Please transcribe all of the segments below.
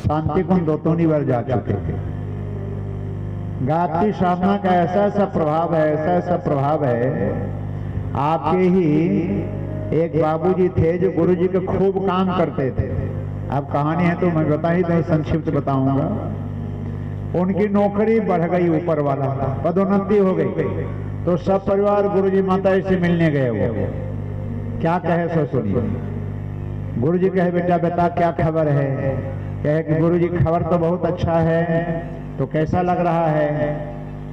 शांति कुंज दोतोनी बार जा चुके थे। गायत्री साधना का ऐसा ऐसा प्रभाव है, ऐसा ऐसा प्रभाव है। आपके ही एक बाबूजी थे जो गुरुजी के खूब काम करते थे। अब कहानी है तो मैं बता ही तो संक्षिप्त बताऊंगा। उनकी नौकरी बढ़ गई, ऊपर वाला पदोन्नति हो गई, तो सब परिवार गुरुजी माता जी से मिलने गए। वो क्या कहे सो सुनिए। गुरुजी कहे बेटा बता क्या खबर है। कहे कि गुरुजी खबर तो बहुत अच्छा है, तो कैसा लग रहा है?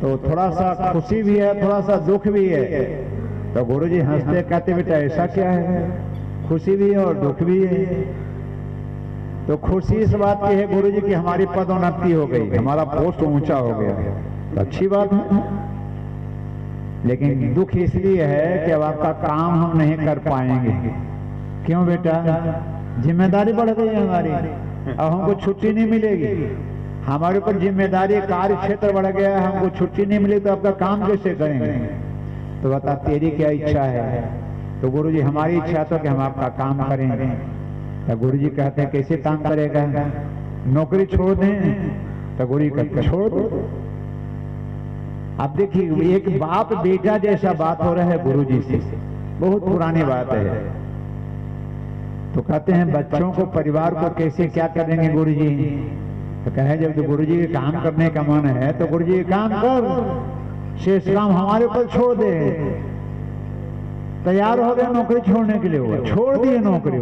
तो थोड़ा सा खुशी भी है, थोड़ा सा दुख भी है। तो गुरुजी हंसते कहते बेटा ऐसा क्या है, खुशी भी है और दुख भी है। तो खुशी इस बात की है गुरुजी की हमारी पदोन्नति हो गई, हमारा पोस्ट ऊंचा हो गया, तो अच्छी बात है। लेकिन दुख इसलिए है कि अब आपका काम हम नहीं कर पाएंगे। क्यों बेटा? जिम्मेदारी बढ़ गई है हमारी, अब हमको छुट्टी नहीं मिलेगी। हमारे ऊपर जिम्मेदारी, कार्य क्षेत्र बढ़ गया है, हमको छुट्टी नहीं मिलेगी तो आपका काम कैसे करेंगे? तो बता तेरी क्या इच्छा है? तो गुरुजी हमारी इच्छा तो कि हम आपका काम करेंगे। तो गुरुजी कहते हैं कैसे काम करेगा? नौकरी छोड़ दें? तो गुरुजी कहते छोड़ दो। अब देखिए एक बाप बेटा जैसा बात हो रहा है गुरुजी से, बहुत पुरानी बात है। तो कहते हैं बच्चों को, परिवार को कैसे क्या करेंगे गुरुजी? तो कहे जब तो गुरुजी के काम करने का मन है तो गुरुजी काम कर, शेष काम हमारे ऊपर छोड़ दे। तैयार हो गए नौकरी छोड़ने के लिए, वो छोड़ दिए नौकरी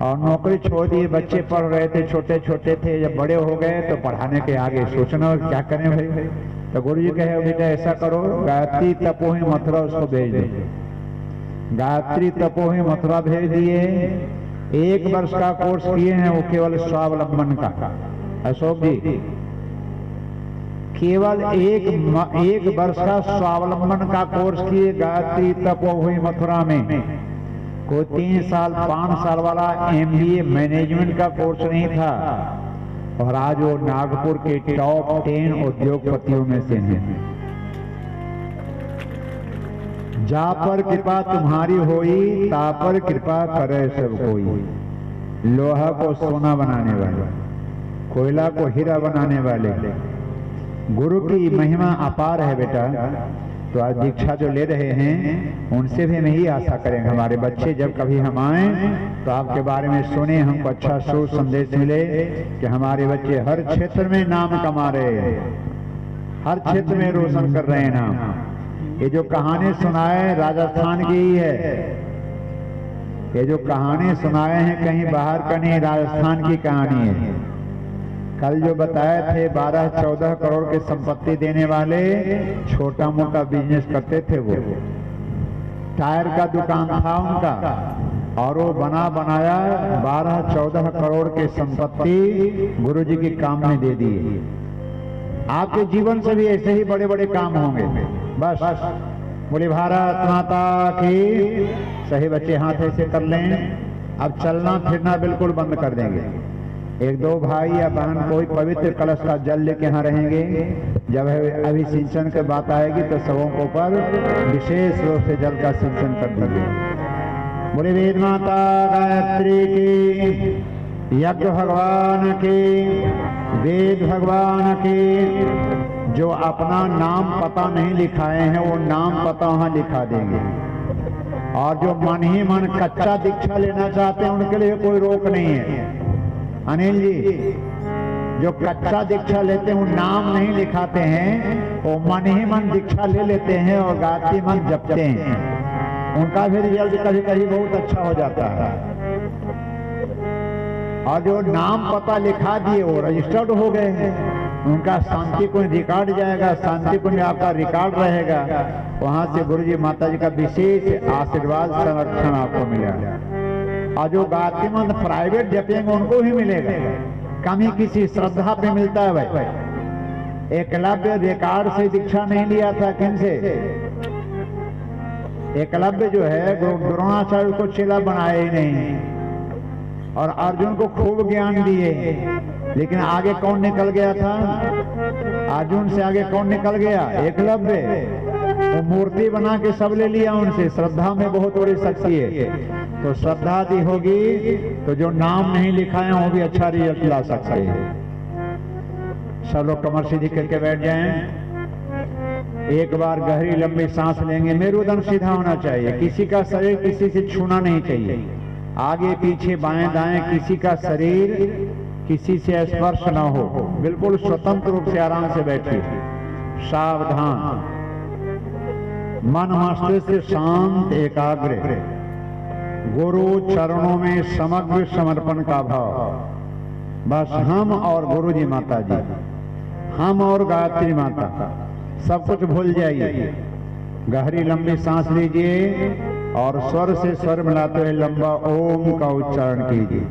और नौकरी छोड़ दिए। बच्चे पढ़ रहे थे, छोटे छोटे थे, जब बड़े हो गए तो पढ़ाने के आगे सोचना क्या करें भाई। तो गुरुजी कहे बेटा ऐसा करो, गायत्री तपोही मथुरा उसको भेज दो। गायत्री तपोही मथुरा भेज दिए। 1 वर्ष का कोर्स किए हैं वो, केवल स्वावलंबन का। अशोक जी केवल एक वर्ष का स्वावलंबन का कोर्स किए गायत्री तपोही मथुरा में। कोई 3 साल 5 साल वाला MBA मैनेजमेंट का कोर्स नहीं था। और आज वो नागपुर के टॉप 10 उद्योगपतियों में से हैं। जा पर कृपा तुम्हारी होई, ता पर कृपा करे सब कोई। लोहा को सोना बनाने वाले, कोयला को हीरा बनाने वाले, गुरु की महिमा अपार है बेटा। तो आज दीक्षा जो ले रहे हैं उनसे भी हम यही आशा करेंगे, हमारे बच्चे जब कभी हम आए तो आपके बारे में सुने, हमको अच्छा शुभ संदेश मिले कि हमारे बच्चे हर क्षेत्र में नाम कमा रहे हैं, हर क्षेत्र में रोशन कर रहे हैं नाम। ये जो कहानी सुनाए राजस्थान की ही है, ये जो कहानी सुनाए हैं कहीं बाहर का नहीं, राजस्थान की कहानी है। कल जो बताए थे 12-14 करोड़ की संपत्ति देने वाले, छोटा मोटा बिजनेस करते थे, वो टायर का दुकान था उनका और वो बना बनाया 12-14 करोड़ की संपत्ति गुरुजी के काम में दे दी। आपके जीवन से भी ऐसे ही बड़े बड़े काम होंगे। बस बोले भारत माता की। सही बच्चे हाथ ऐसे कर लें। अब चलना फिरना बिल्कुल बंद कर देंगे। 1-2 भाई या बहन कोई पवित्र कलश का जल लेके यहाँ रहेंगे। जब अभी सिंचन की बात आएगी तो सबों को पर विशेष रूप से जल का सिंचन कर दीजिए। बोले वेद माता गायत्री की, यज्ञ भगवान की, वेद भगवान की। जो अपना नाम पता नहीं लिखाए हैं वो नाम पता वहां लिखा देंगे। और जो मन ही मन कच्चा दीक्षा लेना चाहते हैं उनके लिए कोई रोक नहीं है। अनिल जी जो कच्चा दीक्षा लेते हैं वो नाम नहीं लिखाते हैं, वो मन ही मन दीक्षा ले लेते हैं और गायत्री मन जपते हैं। उनका भी रिजल्ट कभी कभी बहुत अच्छा हो जाता है। और जो नाम पता लिखा दिए वो रजिस्टर्ड हो गए हैं, उनका शांति कुंज रिकॉर्ड जाएगा, शांति कुंज आपका रिकॉर्ड रहेगा। वहां से गुरुजी माता जी का विशेष आशीर्वाद संरक्षण आपको मिलेगा। और जो गायत्री मंत्र प्राइवेट जपेंगे उनको ही मिलेगा, कमी किसी श्रद्धा पे मिलता है भाई। एकलव्य रिकॉर्ड से दीक्षा नहीं लिया था, किन से? एकलव्य जो है द्रोणाचार्य को चेला बनाया ही नहीं और अर्जुन को खूब ज्ञान दिए, लेकिन आगे कौन निकल गया था? अर्जुन से आगे कौन निकल गया? एकलव्य। वो मूर्ति बना के सब ले लिया उनसे। श्रद्धा में बहुत बड़ी शक्ति है। तो श्रद्धा दी होगी तो जो नाम नहीं लिखा है वो भी अच्छा रिजल्ट ला सकते हैं। सब लोग कमर सीधी करके बैठ जाएं। एक बार गहरी लंबी सांस लेंगे। मेरुदंड सीधा होना चाहिए। किसी का शरीर किसी से छूना नहीं चाहिए। आगे पीछे बाएं दाएं किसी का शरीर किसी से स्पर्श न हो। बिल्कुल स्वतंत्र रूप से आराम से बैठिए। सावधान, मन मस्तिष्क शांत एकाग्र, गुरु चरणों में समग्र समर्पण का भाव। बस हम और गुरु जी माता जी, हम और गायत्री माता, सब कुछ भूल जाइए। गहरी लंबी सांस लीजिए और स्वर से स्वर मिलाते हुए लंबा ओम का उच्चारण कीजिए।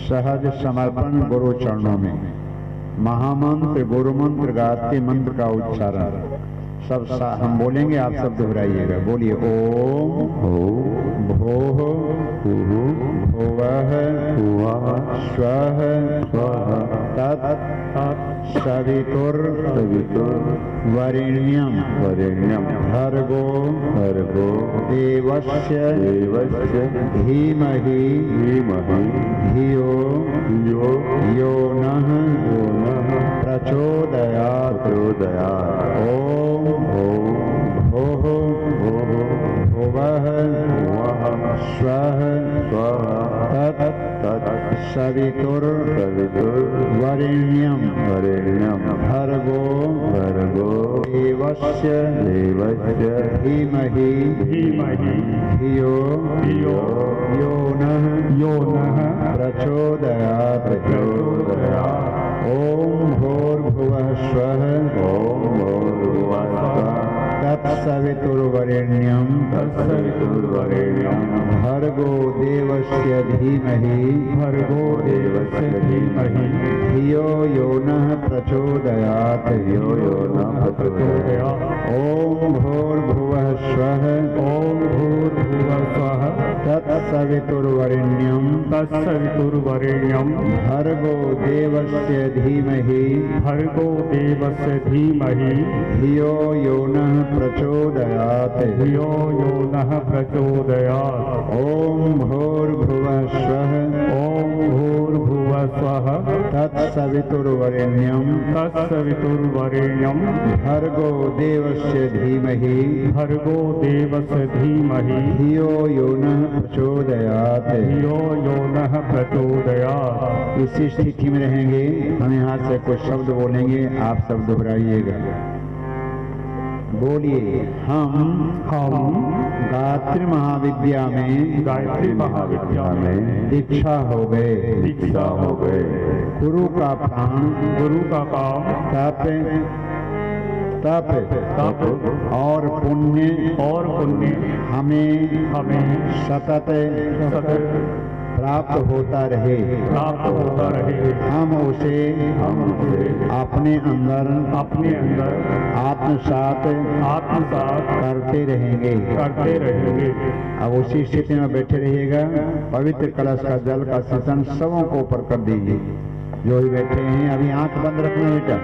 सहज समर्पण गुरु चरणों में। महामंत्र गुरु मंत्र गायत्री मंत्र का उच्चारण सब हम बोलेंगे, आप सब दोहराइएगा। बोलिए ओम भोः भुवः स्वः तत् सवितुर्वरेण्यं भर्गो देवस्य धीमहि धियो यो नः प्रचोदयात्। ओम भोः भुवः स्वः तत् सवितुर्वरेण्यं भर्गो देवस्य धीमहि धियो यो नः प्रचोदयात्। ओम भूर्भुवः स्वः तत्सवितुर्वरेण्यं भर्गो देवस्य धीमहि धियो यो नः प्रचोदयात्। ओम भूर्भुवः स्वः तत्सवितुर्वरेण्यं भर्गो देवस्य धीमहि धियो यो नः प्रचोदयात्। ओम भूर्भुवः स्वः तत्सवितुर्वरेण्यं भर्गो देवस्य धीमहि धियो यो नः प्रचोदयात्। इसी स्थिति में रहेंगे। हम यहाँ से कुछ शब्द बोलेंगे, आप सब दोहराइएगा। बोलिए हम गायत्री महाविद्या में दीक्षा हो गए। गुरु का प्राण तप और पुण्य हमें सतत प्राप्त होता रहे। हम उसे अपने अंदर आत्मसात करते रहेंगे। अब उसी स्थिति में बैठे रहिएगा। पवित्र कलश का जल का सिंचन सबों को ऊपर कर दीजिए। जो ही बैठे हैं अभी आंख बंद रखना बेटा।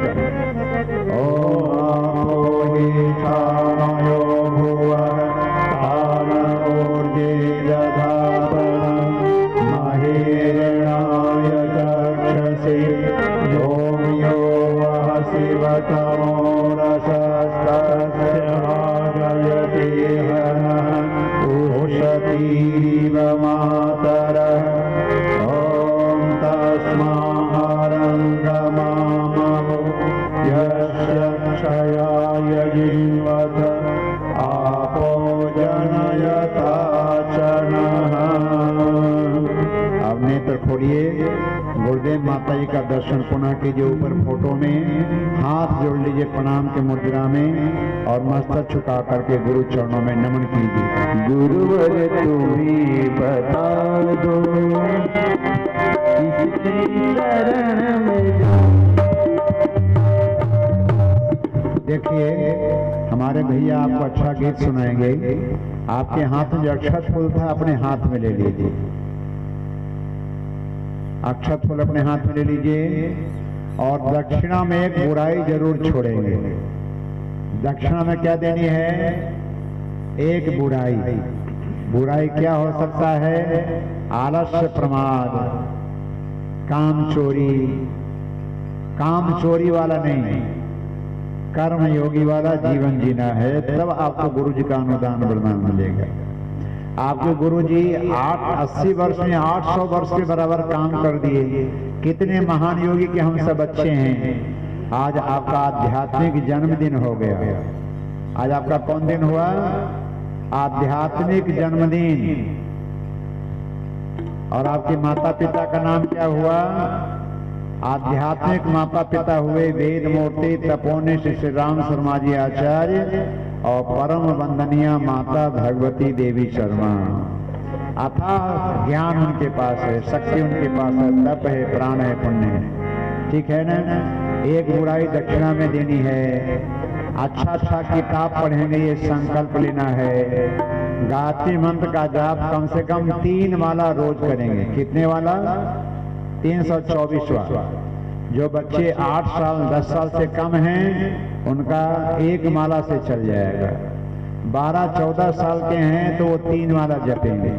गुरुदेव माता जी का दर्शन पुनः कीजिए। ऊपर फोटो में हाथ जोड़ लीजिए प्रणाम के मुद्रा में और मस्तक झुका करके गुरु चरणों में नमन कीजिए। गुरुवर तुम्हें बता दो किसकी शरण में देखिए हमारे भैया आपको अच्छा गीत सुनाएंगे। आपके हाथ में जो अक्षत फूल था अपने हाथ में ले लीजिए, अक्षत फूल अपने हाथ में ले लीजिए और दक्षिणा में एक बुराई जरूर छोड़ेंगे। दक्षिणा में क्या देनी है? एक बुराई। बुराई क्या हो सकता है? आलस्य, प्रमाद, काम चोरी। काम चोरी वाला नहीं, कर्म योगी वाला जीवन जीना है, तब आपको गुरु जी का अनुदान वरदान मिलेगा। आपके गुरु जी 80 वर्ष में 800 वर्ष के बराबर काम कर दिए। कितने महान योगी के हम सब बच्चे हैं। आज आपका आध्यात्मिक जन्मदिन हो गया। आज आपका कौन दिन हुआ? आध्यात्मिक जन्मदिन। और आपके माता पिता का नाम क्या हुआ? आध्यात्मिक माता पिता हुए वेद मूर्ति तपोनिष्ठ श्री राम शर्मा जी आचार्य और परम वंदनीय माता भगवती देवी शर्मा। अथाह ज्ञान उनके पास है, शक्ति उनके पास है, तप है, प्राण है, पुण्य है। ठीक है ना? एक बुराई दक्षिणा में देनी है। अच्छा किताब पढ़ेंगे, ये संकल्प लेना है। गायत्री मंत्र का जाप कम से कम 3 माला रोज करेंगे। कितने वाला? 324वां। जो बच्चे 8 साल 10 साल से कम हैं उनका 1 माला से चल जाएगा। 12-14 साल के हैं तो वो 3 माला जपेंगे।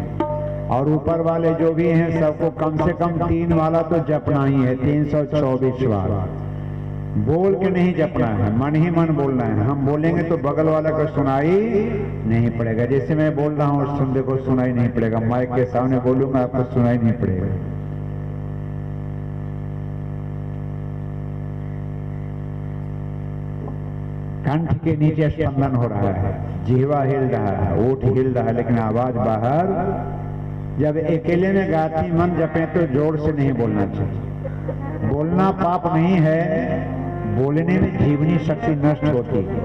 और ऊपर वाले जो भी हैं सबको कम से कम 3 माला तो जपना ही है। 324वां बोल के नहीं जपना है, मन ही मन बोलना है। हम बोलेंगे तो बगल वाला को सुनाई नहीं पड़ेगा। जैसे मैं बोल रहा हूँ सुन देखो, सुनाई नहीं पड़ेगा। माइक के सामने बोलूंगा आपको सुनाई नहीं पड़ेगा। कंठ के नीचे स्पंदन हो रहा है, जिह्वा हिल रहा है, ओठ हिल रहा है, लेकिन आवाज बाहर। जब अकेले में गायत्री मंत्र जपे तो जोर से नहीं बोलना चाहिए। बोलना पाप नहीं है, बोलने में जीवनी शक्ति नष्ट होती है।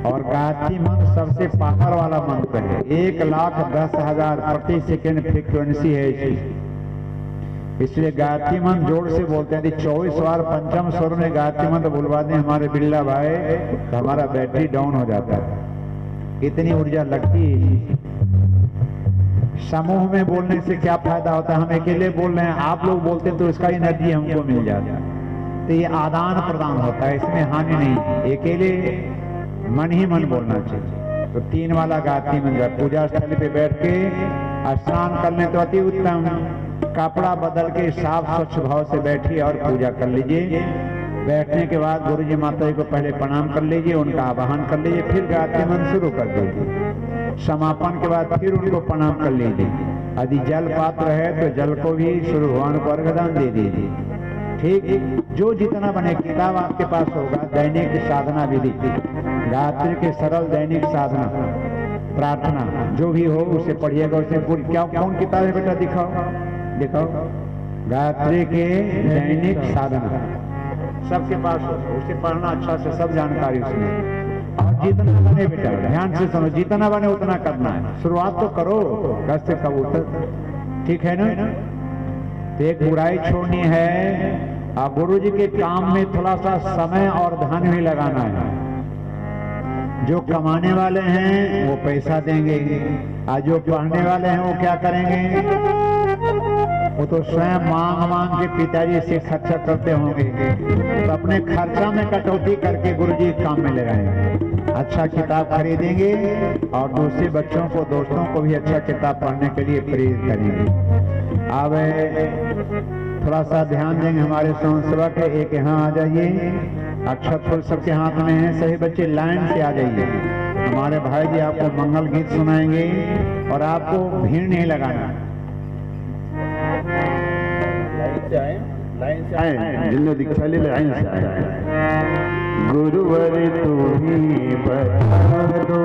और गायत्री मंत्र सबसे पावर वाला मंत्र है। 1,10,000 प्रति सेकेंड फ्रीक्वेंसी है इसकी। इसलिए गायत्री मंत्र जोर से बोलते हैं। 24 बार पंचम स्वर में गायत्री मंत्र बुलवा दें हमारे बिल्ला भाई तो हमारा बैटरी डाउन हो जाता है। इतनी ऊर्जा लगती है। समूह में बोलने से क्या फायदा होता है? हम अकेले बोल रहे हैं, आप लोग बोलते हैं तो इसका एनर्जी हमको मिल जाता है। तो ये आदान प्रदान होता है, इसमें हानि नहीं। अकेले मन ही मन बोलना चाहिए। तो 3 वाला गायत्री मंत्र पूजा स्थल पे बैठ के स्नान करने तो अति उत्तम। कपड़ा बदल के साफ स्वच्छ भाव से बैठिए और पूजा कर लीजिए। बैठने के बाद गुरु जी माता जी को पहले प्रणाम कर लीजिए, उनका आवाहन कर लीजिए, फिर गायत्री मंत्र शुरू कर दीजिए। समापन के बाद फिर उनको प्रणाम कर लीजिए। यदि जल पात्र है तो जल को भी सूर्य भगवान को अर्घदान दे दीजिए। ठीक, जो जितना बने। किताब आपके पास होगा, दैनिक साधना विधि, गायत्री के सरल दैनिक साधना प्रार्थना जो भी हो उसे पढ़िएगा। उसे पूरी क्या कौन किताब है बेटा? दिखाओ दिखाओ। गायत्री के दैनिक साधना सबके पास हो, उसे पढ़ना अच्छा से, सब जानकारी उसमें। और जितना बने बेटा ध्यान से समझ, जितना बने उतना करना है। शुरुआत तो करो घर से कबूतर। ठीक है ना? तो एक बुराई छोड़नी है। और गुरु जी के काम में थोड़ा सा समय और धन भी लगाना है। जो कमाने वाले हैं वो पैसा देंगे, और जो पढ़ने वाले हैं वो क्या करेंगे? वो तो स्वयं मांग मांग के पिताजी से खर्चा करते होंगे। तो अपने खर्चा में कटौती करके गुरु जी काम में लगाएंगे। अच्छा किताब खरीदेंगे और दूसरे बच्चों को, दोस्तों को भी अच्छा किताब पढ़ने के लिए प्रेरित करेंगे। अब थोड़ा सा ध्यान देंगे हमारे स्वयंसेवक। एक यहाँ आ जाइए, अक्षत फूल सबके हाथ में है। सभी बच्चे लाइन से आ जाइए। हमारे भाई जी आपको मंगल गीत सुनाएंगे और आपको भीड़ नहीं लगाना। लाइन से आए, जिन्होंने दीक्षा ले लाइन से आए। गुरुवर तू ही बता दो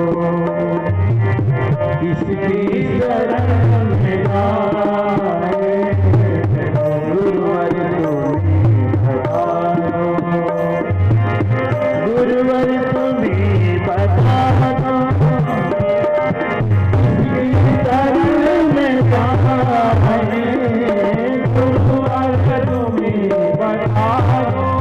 किसकी शरण में जाए। गुरुवर तू ही बता दो, गुरुवर तुम ही बता दो किसकी शरण में जाए। गुरुवर तुम ही बता दो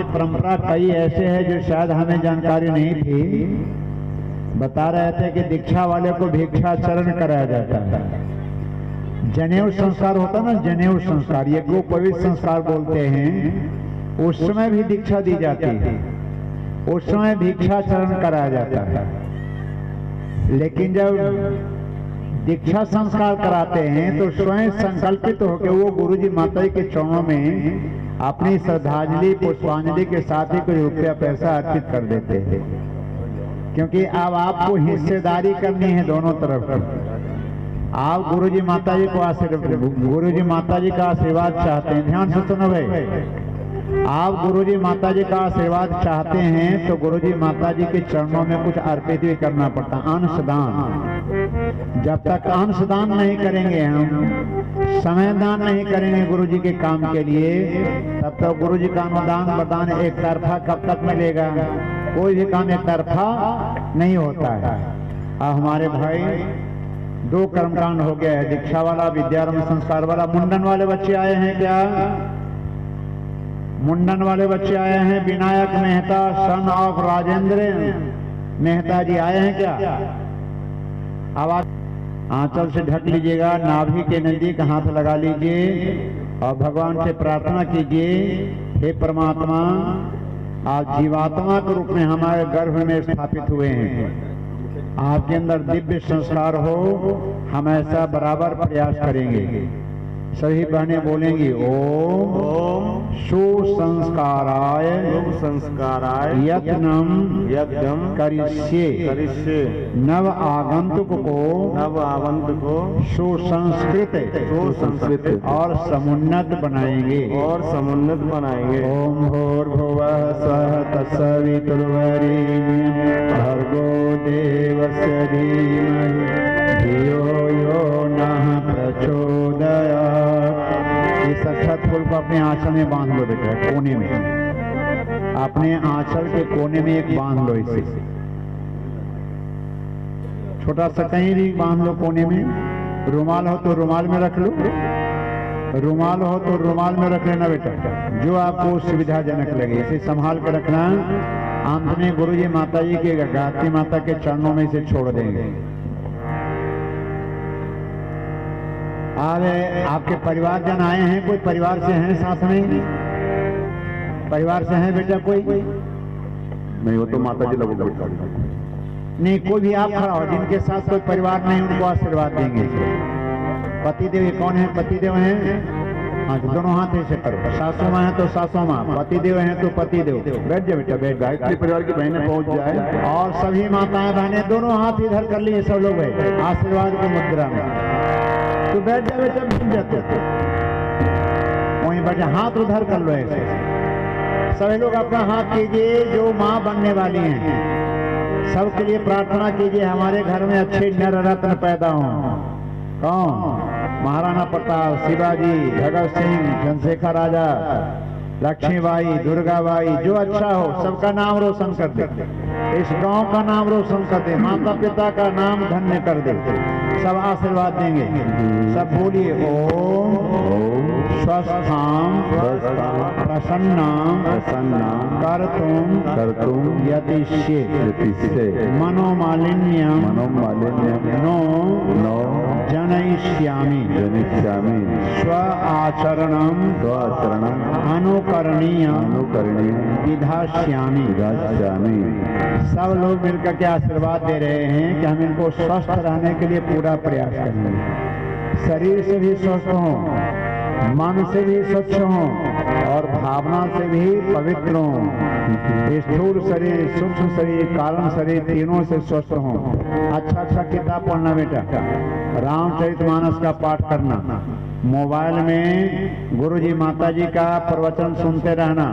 परंपरा कई ऐसे है जो शायद हमें जानकारी नहीं थी। बता रहे थे कि दीक्षा वाले को भिक्षाचरण कराया जाता है। जनेऊ संस्कार होता ना, जनेऊ संस्कार, ये को पवित्र संस्कार बोलते हैं। उस समय भी दीक्षा दी जाती है, उस समय भिक्षाचरण कराया जाता है। लेकिन जब दीक्षा संस्कार कराते हैं तो स्वयं संकल्पित होकर वो गुरुजी माताजी के चरणों में अपनी श्रद्धांजलि पुष्पांजलि के साथ ही कुछ रुपया पैसा अर्पित कर देते हैं, क्योंकि अब आपको हिस्सेदारी करनी है दोनों तरफ। आप गुरुजी माताजी को गुरुजी माताजी का आशीर्वाद चाहते हैं, ध्यान से सुनो भाई। आप गुरुजी माताजी का आशीर्वाद चाहते हैं तो गुरुजी माताजी के चरणों में कुछ अर्पित भी करना पड़ता, अंशदान। जब तक अंशदान नहीं करेंगे, हम समय दान नहीं करेंगे गुरुजी के काम के लिए, तब तक गुरुजी का अनुदान वरदान एक तरफा कब तक मिलेगा? कोई भी काम एक तरफा नहीं होता है। अब हमारे भाई दो कर्मकांड हो गया है, दीक्षा वाला, विद्यारंभ संस्कार वाला। मुंडन वाले बच्चे आए हैं क्या? मुंडन वाले बच्चे आए हैं। विनायक मेहता सन ऑफ राजेंद्र मेहता जी आए हैं क्या? आवाज आंचल से ढक लीजिएगा, नाभि के नजदीक हाथ लगा लीजिए और भगवान से प्रार्थना कीजिए, हे परमात्मा, आप जीवात्मा के रूप में हमारे गर्भ में स्थापित हुए हैं, आपके अंदर दिव्य संस्कार हो, हम ऐसा बराबर प्रयास करेंगे। सभी बहनें बोलेंगी ओम सुसंस्काराय यत्नम करिष्ये नव आगंतुक को सुसंस्कृत और समुन्नत बनाएंगे ओम भूर्भुवः स्वः तत्सवितुर्वरेण्यं भर्गो देवस्य धीमहि धियो यो नः प्रचोदयात्। इस अक्षत फूल को अपने आंचल में बांध लो बेटा, कोने में। अपने आंचल के कोने में एक बांध लो, इसे छोटा सा कहीं भी बांध लो कोने में। रुमाल हो तो रुमाल में रख लो, रुमाल हो तो रुमाल में रख लेना बेटा, जो आपको सुविधाजनक लगे इसे संभाल कर रखना। अंत में गुरु जी माता जी के गायत्री माता के चरणों में इसे छोड़ देंगे। आपके परिवारजन आए हैं, कोई परिवार से हैं साथ में? परिवार से हैं बेटा कोई? नहीं, वो तो माता जी लोग नहीं, कोई भी आप खड़ा हो जिनके साथ कोई परिवार नहीं, उनको आशीर्वाद देंगे। पतिदेव ये कौन है? पतिदेव हैं, हाँ दोनों हाथ ऐसे करो। सासू माँ है तो सासू माँ, पतिदेव हैं तो पतिदेव। बैठ जाओ बेटा, बैठ। गायत्री परिवार की बहनें पहुंच जाए और सभी माताएं बहनें दोनों हाथ इधर कर लिए सब लोग है आशीर्वाद की मुद्रा में। तो बैठ जाओ बेटा, बैठ जाते वहीं बैठे, हाथ उधर कर लो ऐसे। सभी लोग अपना हाथ कीजिए जो माँ बनने वाली हैं, सबके लिए प्रार्थना कीजिए हमारे घर में अच्छे नर रत्न पैदा हों। कौन? महाराणा प्रताप, शिवाजी, भगत सिंह, चंद्रशेखर राजा, लक्ष्मीबाई, दुर्गाबाई, जो अच्छा हो सबका नाम रोशन कर दे, इस गांव का नाम रोशन कर दे, माता पिता का नाम धन्य कर दे। सब आशीर्वाद देंगे, सब बोलिए ओम स्वस्थाम प्रसन्नाम कर्तुम यतिष्ये मनोमालिन्यम नो जनयिष्यामि स्व आचरणम अनुकरणीयम विधास्यामि। सब लोग मिलकर के आशीर्वाद दे रहे हैं कि हम इनको स्वस्थ रहने के लिए पूरा प्रयास करेंगे। शरीर से भी स्वस्थ हों, मन से भी स्वच्छ हों और भावना से भी पवित्र हों। स्थूल शरीर, सूक्ष्म शरीर, कारण शरीर तीनों से स्वस्थ हों। अच्छा अच्छा किताब पढ़ना बेटा, रामचरितमानस का पाठ करना, मोबाइल में गुरुजी माता जी का प्रवचन सुनते रहना।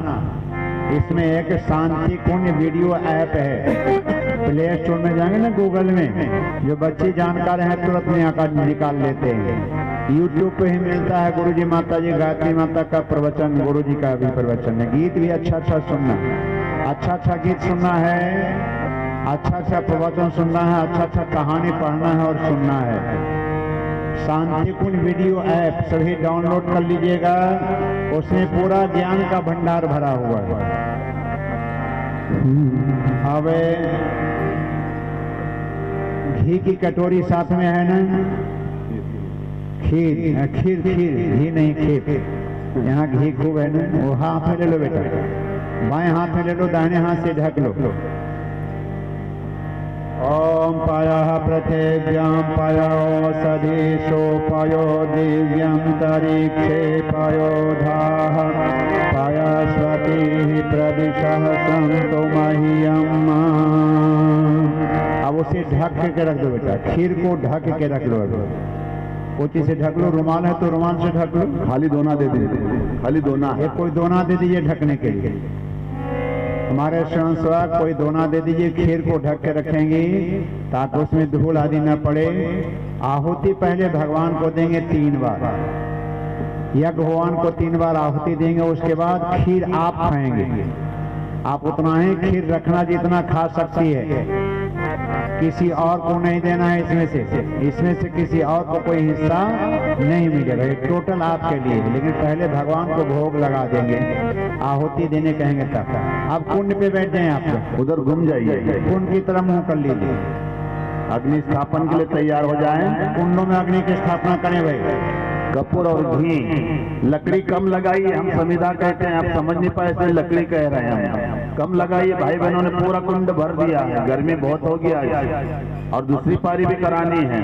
इसमें एक शांति कुंज वीडियो ऐप है, प्ले स्टोर में जाएंगे ना गूगल में, जो बच्चे जानकार हैं तुरंत निकाल लेते हैं। यूट्यूब पे ही मिलता है गुरुजी माता जी गायत्री माता का प्रवचन, गुरुजी का भी प्रवचन है। गीत भी अच्छा अच्छा सुनना, अच्छा अच्छा गीत सुनना है, अच्छा अच्छा प्रवचन सुनना है, अच्छा अच्छा कहानी पढ़ना है और सुनना है। शांति कुंज वीडियो ऐप सभी डाउनलोड कर लीजिएगा, उसमें पूरा ज्ञान का भंडार भरा हुआ है। अब घी की कटोरी साथ में है ना? खीर खीर खीर, घी नहीं खीर। यहाँ घी खूब है ना, वो हाथ में ले लो बेटा, बाएं हाथ में ले लो, दाहिने हाथ से ढक लो। ओम पायः पृथिव्यां पायोषधीषु पायो दिव्यं तरीक्षे पायोधाः पायस्वतीः प्रदिशः सन्तु मह्यम्। अब उसे ढक के रख दो बेटा, खीर को ढक के रख लो। पोची से ढक लो, रुमाल है तो रुमाल से ढक लो। खाली दोना दे दीजिए, खाली दोना है, कोई दोना दे दीजिए ढकने के लिए। हमारे स्वयंसेवक कोई दोना दे दीजिए, खीर को ढक के रखेंगे ताकि उसमें धूल आदि न पड़े। आहुति पहले भगवान को देंगे 3 बार, यज्ञ भगवान को 3 बार आहुति देंगे, उसके बाद खीर आप खाएंगे। आप उतना ही खीर रखना जितना खा सकती है, किसी और को नहीं देना है। इसमें से किसी और को कोई हिस्सा नहीं मिलेगा, ये टोटल आपके लिए। लेकिन पहले भगवान को भोग लगा देंगे, आहुति देने कहेंगे तब। अब कुंड पे बैठ जाएं, आप उधर घूम जाइए, कुंड की तरफ मुंह कर लीजिए। अग्नि स्थापन के लिए तैयार हो जाएं। कुंडों में अग्नि की स्थापना करें भाई। कपूर और घी, लकड़ी कम लगाइए। हम समिधा कहते हैं, आप समझ नहीं पाए इसलिए लकड़ी कह रहे हैं हम। कम लगाइए, भाई बहनों ने पूरा कुंड भर दिया है, गर्मी बहुत हो गया है और दूसरी पारी भी करानी है,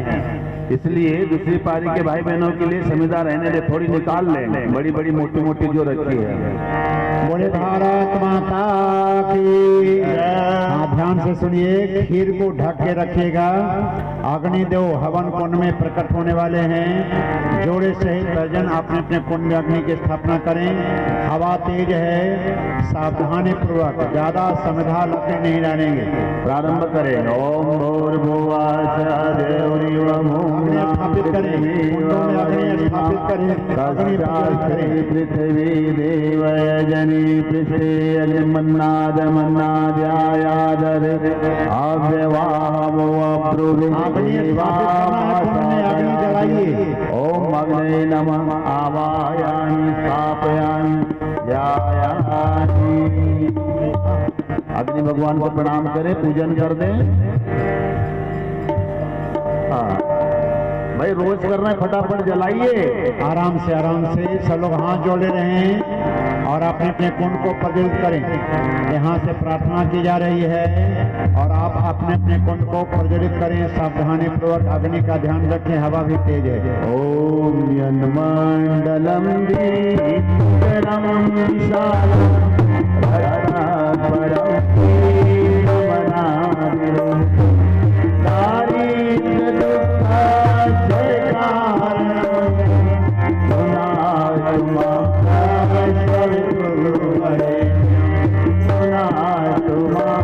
इसलिए दूसरी पारी के भाई बहनों के लिए समिधा रहने दे, थोड़ी निकाल लें, बड़ी बड़ी मोटी मोटी जो रखी है। बोले भारत माता की। हाँ, ध्यान से सुनिए, खीर को ढक के रखिएगा। अग्निदेव हवन कुंड में प्रकट होने वाले हैं। जोड़े सहित दर्जन अपने अपने कुंड में अग्नि की स्थापना करें। हवा तेज है, सावधानी पूर्वक, ज्यादा समझा लकड़ी नहीं डालेंगे। प्रारंभ करें। ओम भूर्भुवः अग्नि स्थापित करें, कुंडों में अग्नि स्थापित करें, अग्नि प्रज्वलित करें। पृथ्वी देवयजनी पृष्ठे अग्निमन्नाद मन्नाद्यायादर अव्यवाहो अब्रुवे अग्नि जलाइए। ओम अग्ने नमः आवायामि स्थापयामि ध्यायामि। अग्नि भगवान को प्रणाम करें, पूजन कर दें। हाँ भाई, रोज करना है, फटाफट जलाइए। आराम से सब लोग हाथ जोड़े रहें और अपने अपने कुंड को प्रज्वलित करें। यहाँ से प्रार्थना की जा रही है और आप अपने अपने कुंड को प्रज्वलित करें। सावधानी पूर्वक अग्नि का ध्यान रखें, हवा भी तेज है। ओम यन्मंडलम दीपकरम विशालम रत्नाकरम कीर्तनादिरम दारिद्र्य दुःखाक्षय कारणम सुनातु मां सुनातु मां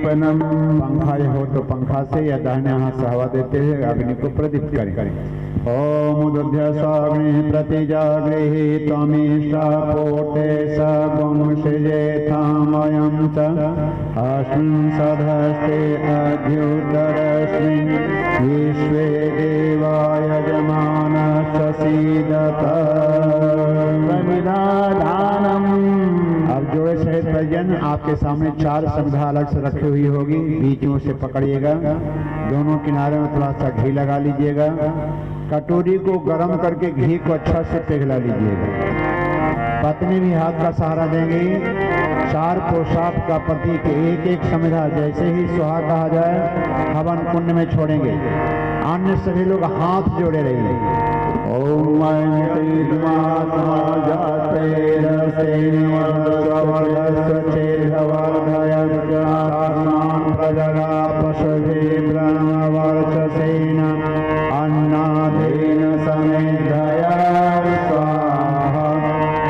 पंखा हो तो पंखा से या दाहिने हाथ से हवा देते हुए अग्नि को प्रदीप्त करें। ओम उदध्यासाग्नि प्रतिजागृहि त्वमीष्टापोटे सगुंसृजेथामयं च अस्मिन् सधस्ते अध्युत्तरस्मिन् विश्वे देवाय यजमानः सीदत समिधाधानम्। अब जोड़े सहित भजन आपके सामने 4 संविधा अलग से रखी हुई होगी, बीचों से पकड़िएगा, दोनों किनारे में थोड़ा सा घी लगा लीजिएगा। कटोरी को गर्म करके घी को अच्छा से पिघला लीजिएगा। पत्नी भी हाथ का सहारा देंगी। 4 पोशाक का प्रतीक एक एक संविधा जैसे ही सुहा कहा जाए हवन कुंड में छोड़ेंगे। अन्य सभी लोग हाथ जोड़े रहेंगे। ओम अन्नादेन समेधया स्वाहा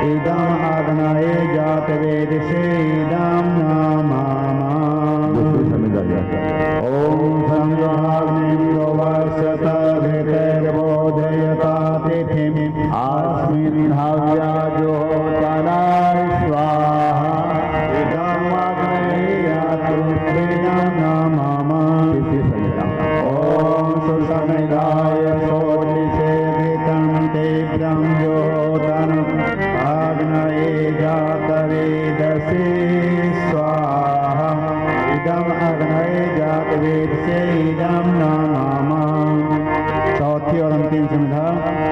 इदं अग्नये जातवेदसे इदं नमामि। ओम संयाग्निं वर्षत भितर्बोधयता तिथिं अस्मिन् हव्याजोतराय स्वाहा इदं अग्नये जातवेदं नमामि। ओम सुसमिधाय सोलिसे घृतं तीव्रं ज्योतं अग्नये जातवेदसे स्वाहा इदं अग्नये जातवेदसे इदं नमामि। चौथी और अंतिम संविधा।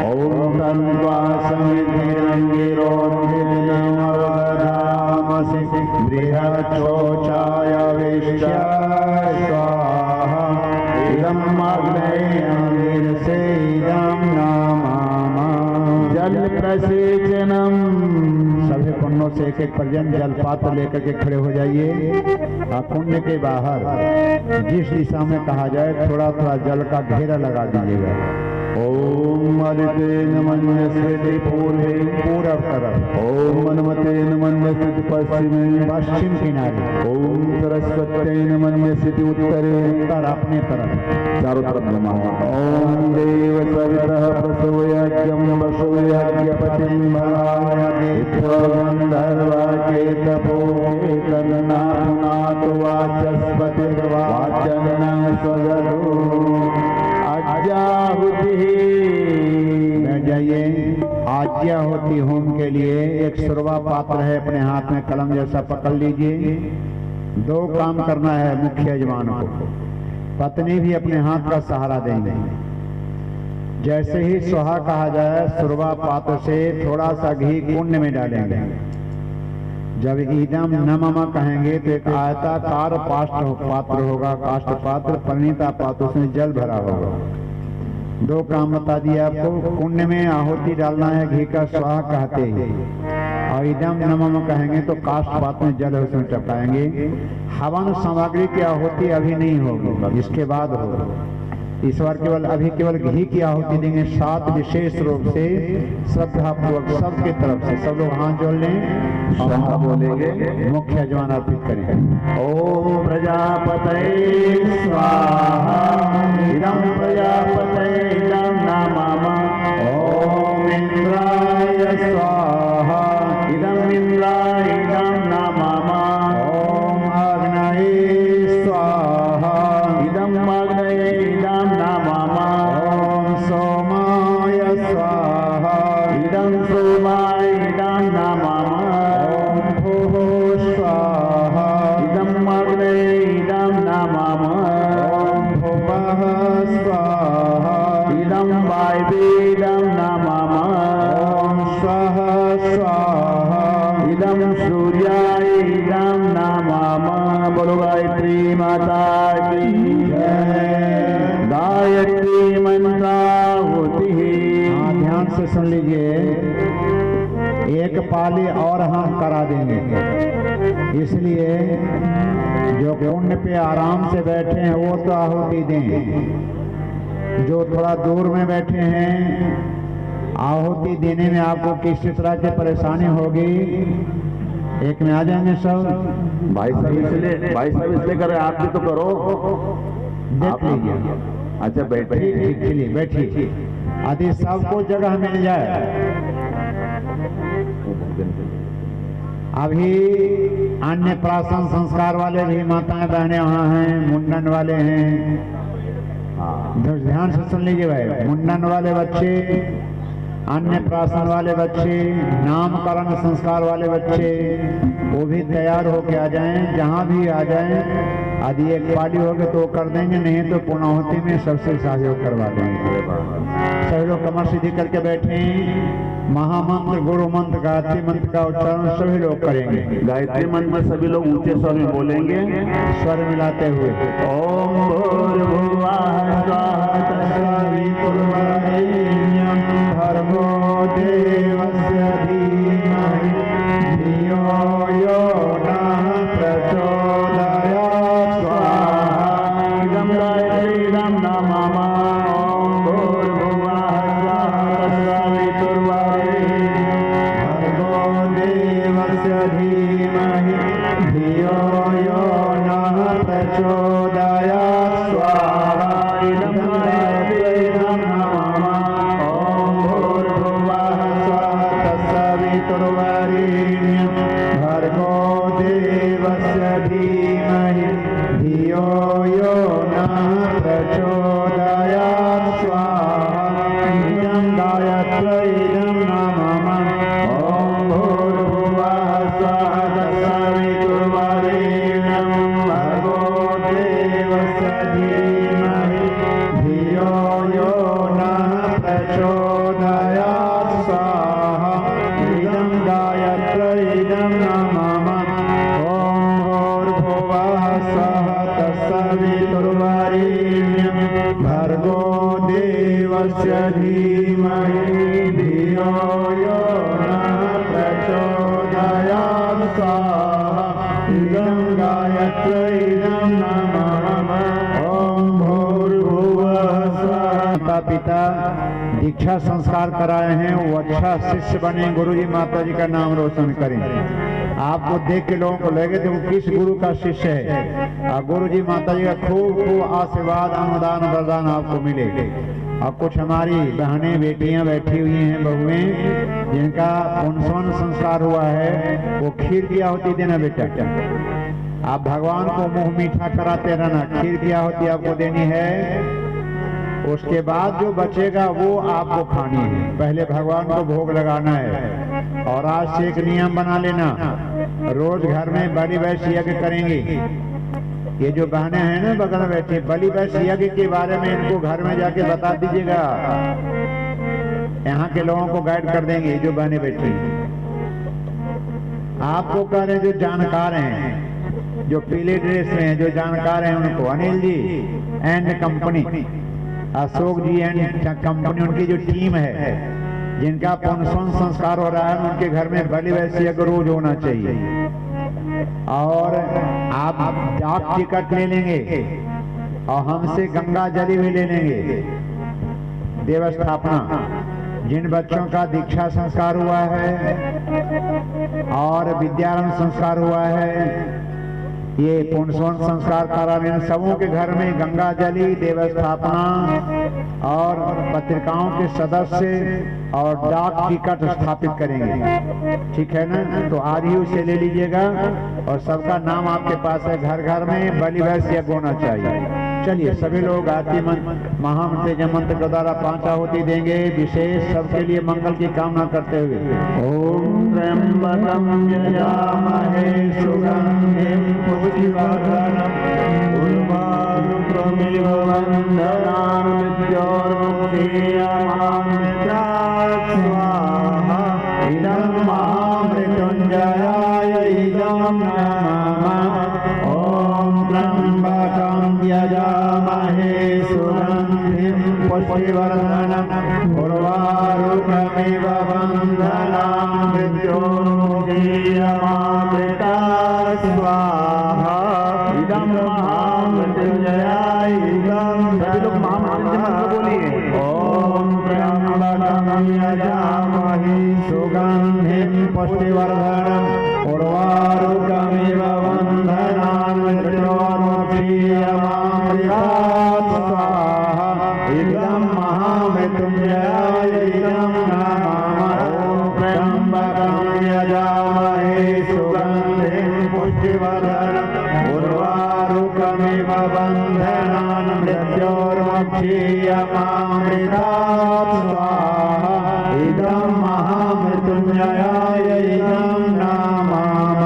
ओम तन्वा समिधिरंगिरोन्धिरमवदामसि बृहच्छोचाय विश्याय स्वाहा इदं अग्नये अङ्गिरसे इदं नमामि। जल प्रसेचनम। सभी कुंडों से एक एक पर्यंत जल पात्र लेकर के खड़े हो जाइए। कुंड के बाहर जिस दिशा में कहा जाए थोड़ा थोड़ा जल का घेरा लगा दीजिएगा। ओम आदितेन मन्यस्यति पूर्वे पूरब तरफ, ओम मनमतेन मन्यस्यति पश्चिमे पश्चिम किनारे, ओम सरस्वत्येन मन्यस्यति उत्तरे उत्तर अपने तरफ, चारों तरफ नमः। ओम देव सवितः प्रसूयज्ञं वसुयज्ञपतिं भवाय गन्धर्वकेतपो केतननाथुनाथु वाचस्पतिर्वाचनं स्वगतो आज्ञाहुतिः। जाइए, आज्ञाहुति होम के लिए एक सुरवा पात्र है, अपने हाथ में कलम जैसा पकड़ लीजिए। 2 काम करना है मुख्य यजमान को। पत्नी भी अपने हाथ का सहारा देंगे। जैसे ही सुहा कहा जाए, सुरवा पात्र से थोड़ा सा घी कुंड में डालेंगे। जब ईदम न मम कहेंगे तो एक आयताकार पात्र होगा, काष्ठ पात्र, परिणीता पात्र, उसमें जल भरा होगा। 2 काम बता दिया आपको। कुंड में आहुति डालना है घी का, स्वाहा कहते ही, और इदम न मम कहेंगे तो काष्ठ पात्र में जल उसमें टपकाएंगे। हवन सामग्री की आहुति अभी नहीं होगी, इसके बाद होगा। ईश्वर केवल घी की आहुति देंगे। 7 विशेष रूप से श्रद्धा पूर्वक सबके तरफ से सब लोग हाथ जोड़ लें और हम बोलेंगे, मुख्य यजमान अर्पित करें। ओम प्रजापतये स्वाहा इदं प्रजापतये इदं नमः। ओम इंद्राय स्वाहा इदं इंद्राय इदं नमः। ओम अग्नये स्वाहा इदं अग्नये इदं नमः। ओम सोमाय स्वाहा इदं सोमाय इदं नमः। ओम भूः स्वाहा इदं अग्नये इदं नमः। ओम भुवः स्वाहा इदं वायवे इदं नमः। ओम स्वः स्वाहा इदं सूर्याय इदं नमः। बोलो गायत्री माता की जय। गायत्री मंत्राहुति। हाँ, ध्यान से सुन लीजिए। एक पाली और हम करा देंगे, इसलिए जो कुंड पे आराम से बैठे हैं वो तो आहुति दें। जो थोड़ा दूर में बैठे हैं, आहुति देने में आपको किसी तरह की परेशानी होगी, एक में आ जाएंगे सब। भाई साहब इसलिए कर रहे, आप भी तो करो। देख लीजिए। अच्छा बैठे। ठीक, चलिए बैठिए। यदि सबको जगह मिल जाए, अभी अन्य प्राशन संस्कार वाले भी माताएं बहनें वहाँ हैं, मुंडन वाले हैं। ध्यान से सुन लीजिए भाई। मुंडन वाले बच्चे, अन्य प्राशन वाले बच्चे, नामकरण संस्कार वाले बच्चे, वो भी तैयार होके आ जाएं। जहाँ भी आ जाएं, यदि एक पाली होगी तो कर देंगे, नहीं तो पूर्णाहुति में सबसे सहयोग करवा देंगे। सभी लोग कमर सीधी करके बैठे। महामंत्र, गुरु मंत्र, गायत्री मंत्र का उच्चारण सभी लोग करेंगे। गायत्री मंत्र सभी लोग ऊंचे स्वर में बोलेंगे, स्वर मिलाते हुए। ओम भूर्भुवः स्वः तत्सवितुर्वरेण्यं भर्गो देवस्य धीमहि धियो यो नः प्रचोदयात् स्वाहा। इदं गायत्री इदं नमः। ओम भूर्भुवः स्वः तत्सवितुर्वरेण्यं भर्गो देवस्य धीमहि धियो यो नः प्रचोदयात् स्वाहा। इदं गायत्री इदं नमः। ओम भूर्भुवः स्वः तत्सवितुर्वरेण्यं भर्गो देवस्य धीमहि धियो यो नः प्रचोदयात् स्वाहा। इदं गायत्री इदं नमः। ओम भूर्भुवः स्वः तत्सवितुर्वरेण्यं भर्गो देवस्य धीमहि धियो यो नः प्रचोदयात् स्वाहा। इदं गायत्री इदं नमः। ओम भूर्भुवः स्वः तत्सवितुर्वरेण्यं भर्गो देवस्य धीमहि धियो यो नः प्रचोदयात् स्वाहा। इदं गायत्री इदं नमः। ओम भूर्भुवः स्वः। माता पिता दीक्षा संस्कार कराए हैं वो अच्छा शिष्य बने, गुरु जी माता जी का नाम रोशन करें। आपको देख के लोगों को लगे थे वो किस गुरु का शिष्य है, और गुरु जी माता जी का खूब खूब आशीर्वाद अनुदान वरदान आपको मिले। और कुछ हमारी बहनें बेटियां बैठी हुई हैं, बहुएं, जिनका पुंसवन संस्कार हुआ है, वो खीर किया होती देना बेटा। आप भगवान को मुंह मीठा कराते रहना, खीर किया होती आपको देनी है। उसके बाद जो बचेगा वो आपको खानी है, पहले भगवान को भोग लगाना है। और आज से एक नियम बना लेना, रोज घर में बलि वैश्य यज्ञ करेंगे। ये जो बहनें हैं ना बगल में बैठी, बलि वैश्य यज्ञ के बारे में इनको घर में जाके बता दीजिएगा, यहाँ के लोगों को गाइड कर देंगे। जो बहनें बैठी आपको कह रहे जो जानकार हैं, जो पीले ड्रेस में हैं, जो जानकार हैं उनको, Anil ji and company, Ashok ji and company, उनकी जो टीम है जिनका पुंसवन संस्कार हो रहा है, उनके घर में बलि वैश्य यज्ञ रोज होना चाहिए। और आप डाक टिकट ले लेंगे और हमसे गंगा जली भी ले लेंगे। देवस्थापना, जिन बच्चों का दीक्षा संस्कार हुआ है और विद्यारंभ संस्कार हुआ है, ये पुंसवन संस्कार कराने सबों के घर में गंगा जली, देवस्थापना और पत्रिकाओं के सदस्य और डाक टिकट स्थापित करेंगे। ठीक है ना? तो आज ही उसे ले लीजिएगा और सबका नाम आपके पास है। घर घर में बलि वैश्य यज्ञ होना चाहिए। चलिए सभी लोग गायत्री महामंत्र मंत्र के द्वारा 5 आहुति देंगे, विशेष सबके लिए मंगल की कामना करते हुए। ओम त्र्यंबकं यजामहे सुगंधिं पुष्टिवर्धनम् उर्वारुकमिव वन्दनान् मृत्योर्मुक्षीयमामृतात् स्वाहा। इदं महामृत्युञ्जयाय इदं नमः। ओम त्र्यंबकं यजामहे सुगंधिं पुष्टिवर्धनम् उर्वारुकमिव वन्दनान् मृत्योर्मुक्षीयमामृतात् स्वाहा। इदं महामृत्युञ्जयाय इदं नमः। बोलिए ओम त्र्यंबकं यजामहे सुगंधिं पुष्टिवर्धनम् उर्वारुकमिव वन्दनान् मृत्योर्मुक्षीयमामृतात् स्वाहा। इदं महामृत्युञ्जयाय इदं नमः। ओम त्र्यंबकं यजामहे सुगंधिं पुष्टिवर्धनम् उर्वारुकमिव वन्दनान् मृत्योर्मुक्षीयमामृतात् स्वाहा। इदं महामृत्युञ्जयाय इदं नमः।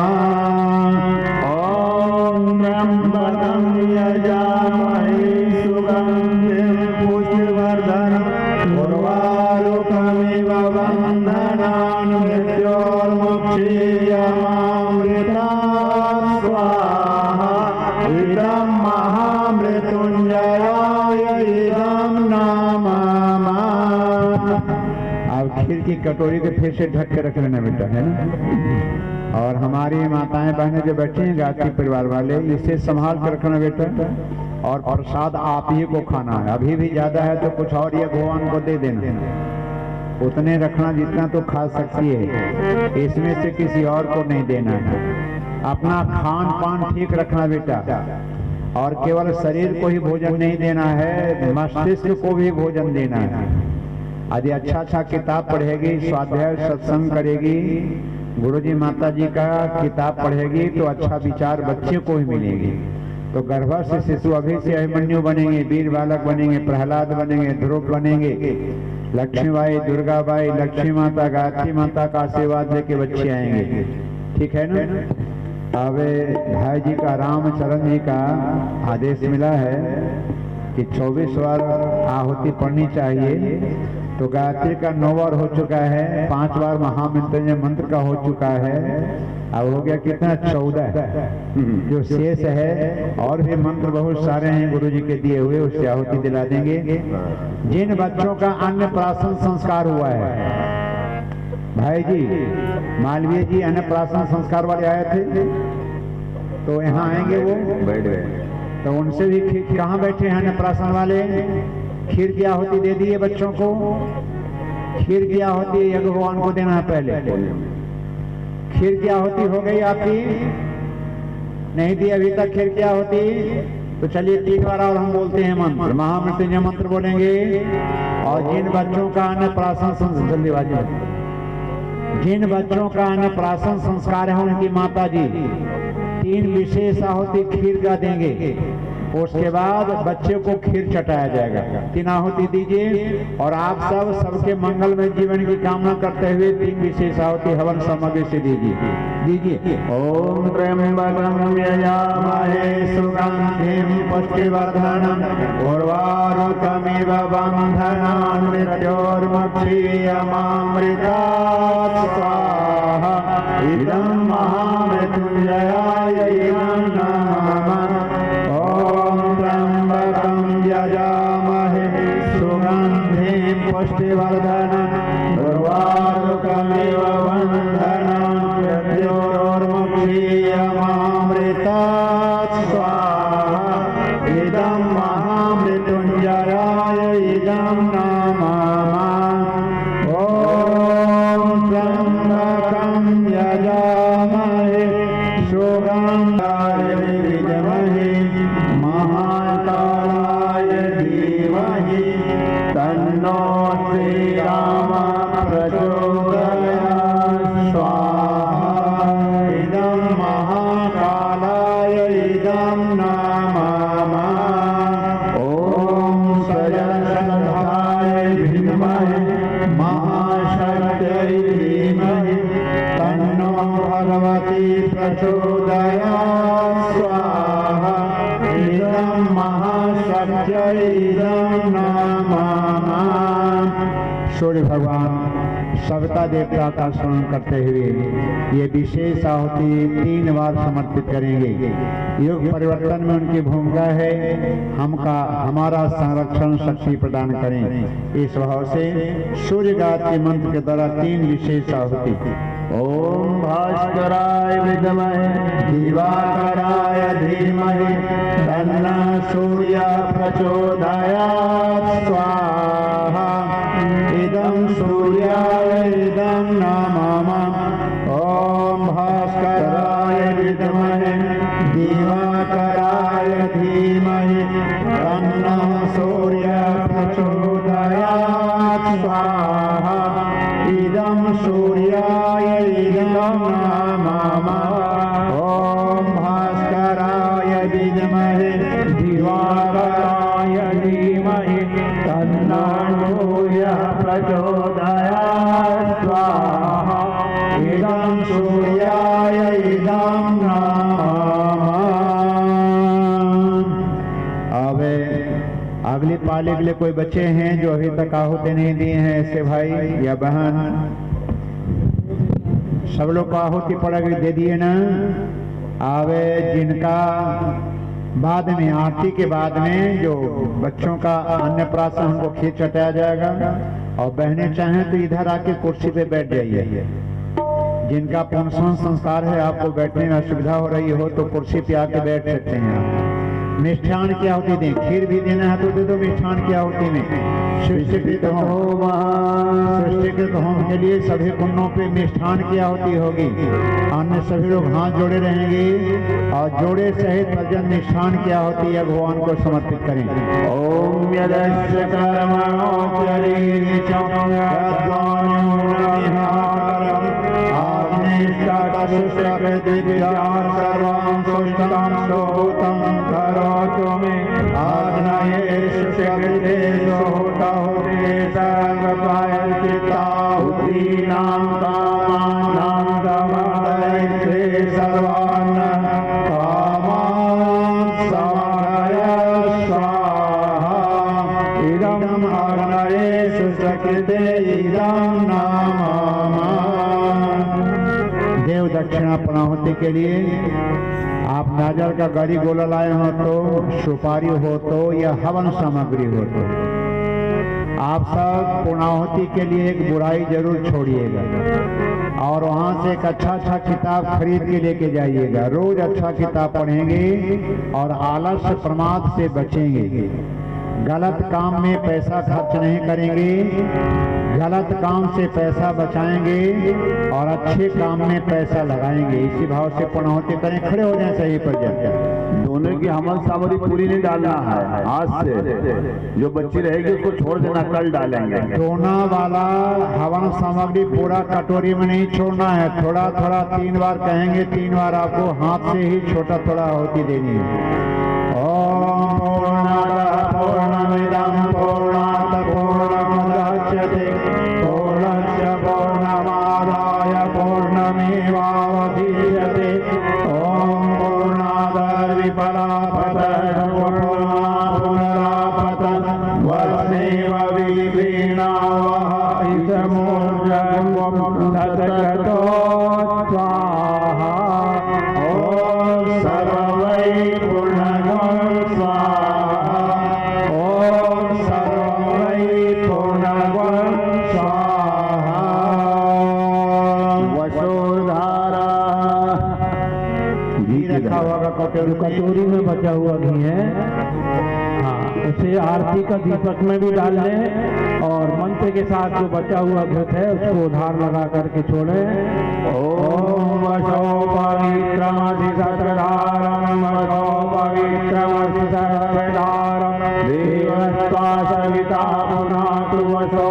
ओम त्र्यंबकं यजामहे सुगंधिं पुष्टिवर्धनम् उर्वारुकमिव वन्दनान् मृत्योर्मुक्षीयमामृतात् स्वाहा। इदं महामृत्युञ्जयाय इदं नमः। आप खीर की कटोरी को फिर से ढक के रख लेना बेटा, है ना? और हमारी माताएं बहनें जो बैठी हैं गायत्री परिवार वाले, इसे संभाल कर रखना बेटा। और प्रसाद आप ही को खाना है, अभी भी ज्यादा है तो कुछ और ये भगवान को दे देना, उतने रखना जितना तो खा सकती है, इसमें से किसी और को नहीं देना है। अपना खान पान ठीक रखना बेटा, और केवल शरीर को ही भोजन नहीं देना है, मस्तिष्क को भी भोजन देना है। यदि अच्छा किताब पढ़ेगी, स्वाध्याय सत्संग करेगी, गुरुजी माता जी का किताब पढ़ेगी तो अच्छा विचार बच्चे को ही मिलेगी। तो गर्भस्थ शिशु अभी से अभिमन्यु बनेंगे, वीर बालक बनेंगे, प्रहलाद बनेंगे, ध्रुव बनेंगे, लक्ष्मीबाई, दुर्गाबाई, लक्ष्मी माता, गायत्री माता का आशीर्वाद लेके बच्चे आएंगे। ठीक है ना? अब भाई जी का, रामचरण जी का आदेश मिला है कि 24 बार आहुति पढ़नी चाहिए। तो गायत्री का 9 बार हो चुका है, 5 बार महामृत्युंजय मंत्र का हो चुका है। अब हो गया कितना? 14 जो शेष है। और भी मंत्र बहुत सारे हैं गुरु जी के दिए हुए, उससे आहुति दिला देंगे। जिन बच्चों का अन्नप्राशन संस्कार हुआ है, भाई जी मालवीय जी अन्नप्राशन संस्कार वाले आए थे, तो यहाँ आएंगे वो बैठ गए, तो उनसे भी कहाँ बैठे हैं अन्नप्राशन वाले? खीर की आहुति दे दी है बच्चों को, खीर क्या होती है, यज्ञ भगवान को देना है पहले। खीर क्या होती हो गई आपकी, नहीं दी अभी तक खीर क्या होती। तो चलिए 3 बार और हम बोलते हैं मंत्र, महामृत्युंजय मंत्र बोलेंगे। और जिन बच्चों का अन्नप्राशन जिन बच्चों का अन्नप्राशन संस्कार है उनकी माता जी 3 विशेष आहुति खीर का देंगे। उसके बाद बच्चे को खीर चटाया जाएगा। 3 आहुति दीजिए और आप सबके मंगल में जीवन की कामना करते हुए 3 विशेष आहुति हवन सामग्री से दीजिए। ओम त्र्यंबकं यजामहे सुगंधिं पुष्टिवर्धनम् उर्वारुकमिव बन्धनान् मृत्योर्मुक्षीयमामृतात् स्वाहा। इदं महामृत्युंजयाय इदं नमः। ओम त्र्यंबकं यजामहे सुगंधिं पुष्टिवर्धनम् उर्वारुकमिव बन्धनान् मृत्योर्मुक्षीयमामृतात् स्वाहा। इदं महामृत्युंजयाय इदं नमः। ओम त्र्यंबकं यजामहे सुगंधाय विद्महे महाकालाय धीमहि तन्नो श्रीराम प्रचोदयात् स्वाहा। इदं महाकालाय इदं नमः। ओम सजनधाय विद्महे महाशक्त्यै धीमहि तन्नो भगवती प्रचोदयात् स्वाहा। इदं महाशक्त्यै इदं नमः। सूर्य भगवान सविता देवता का स्मरण करते हुए ये विशेष आहुति 3 बार समर्पित करेंगे। युग परिवर्तन में उनकी भूमिका है, हमारा संरक्षण शक्ति प्रदान करें। इस भाव से सूर्य गायत्री मंत्र के द्वारा 3 विशेष आहुति। ओम भास्कराय विद्महे दिवाकराय धीमहि तन्नो सूर्यः प्रचोदयात् स्वाहा। इदं सूर्याय इदं नमः। ओम भास्कराय विद्महे दिवाकराय धीमहि तन्नो सूर्यः प्रचोदयात् स्वाहा। इदं सूर्याय इदं नमः। ओम भास्कराय विद्महे दिवाकराय धीमहि तन्नो सूर्यः प्रचोदयात् स्वाहा। इदं सूर्याय इदं नमः। अब अगली पाली के लिए कोई बच्चे हैं जो अभी तक आहुति नहीं दिए हैं, ऐसे भाई या बहन सब लोग को आहुति पड़ेगी, दे दिए ना। आवे जिनका बाद में आरती के बाद में जो बच्चों का अन्नप्राशन उनको खीर चटाया जाएगा। और बहनें चाहें तो इधर आके कुर्सी पे बैठ जाइए। जिनका पुंसवन संस्कार है, आपको बैठने में असुविधा हो रही हो तो कुर्सी पे आके बैठ सकते हैं आप। मिष्ठान की आहुति दें, खीर भी देना है तो दे दो मिष्ठान की आहुति में। सृष्टिकृत होम के लिए सभी कुंडों पे मिष्ठान की आहुति होगी। अन्य सभी लोग हाथ जोड़े रहेंगे और जोड़े सहित भजन मिष्ठान की आहुति या भगवान को समर्पित करें। ओम यदस्य कर्मणोऽप्यरीरिचं यद्वान्योर्निहारम् आग्नेष्टादशकृतिविद्यां सर्वां सुष्ठुं सोतं करोतु मे। आग्नेयेषु कृते सोताहुते सर्वपायचित्ताहुतीनां कामानां समदयित्रे सर्वान् कामान् समादय स्वाहा। इदं आग्नेयेषु कृते इदं नमः। देव दक्षिणा पूर्णाहुति के लिए आप नारियल का गरी गोला लाए हो तो, सुपारी हो तो या हवन सामग्री हो तो आप सब पूर्णाहुति के लिए एक बुराई जरूर छोड़िएगा और वहां से एक अच्छा किताब खरीद के लेके जाइएगा। रोज अच्छा किताब पढ़ेंगे और आलस्य प्रमाद से बचेंगे। गलत काम में पैसा खर्च नहीं करेंगे। गलत काम से पैसा बचाएंगे और अच्छे काम में पैसा लगाएंगे। इसी भाव से पूर्णाहुति करें, खड़े हो जाए सही पर जाए। दोनों की हमल सामग्री पूरी नहीं डालना है आज से, जो बच्ची रहेगी उसको छोड़ देना, कल डालेंगे। सोना वाला हवन सामग्री पूरा कटोरी में नहीं छोड़ना है, थोड़ा थोड़ा 3 बार कहेंगे, 3 बार आपको हाथ से ही छोटा थोड़ा आहुति देनी है। ओम पूर्णमदः पूर्णमिदं पूर्णात् पूर्णमुदच्यते पूर्णस्य पूर्णमादाय पूर्णमेवावशिष्यते। ओम पूर्णात् विफलापतय पुनरापतय वस्मेव विवीणावः इदमूर्जं ततगतो स्वाहा। ओम सर्वै पूर्णगुण स्वाहा। ओम सर्वै पूर्णगुण स्वाहा। वसुधारा घी रखा हुआ कटोरी में बचा हुआ घी है, हाँ, उसे आरती का दीपक में भी डाल लें और मंत्र के साथ जो बचा हुआ घृत है उसको उधार लगा करके छोड़े। ओम वशो पवित्रमसि सत्रधारं वशो पवित्रमसि सत्रधारं देवस्त्वा सविता पुनातु वशो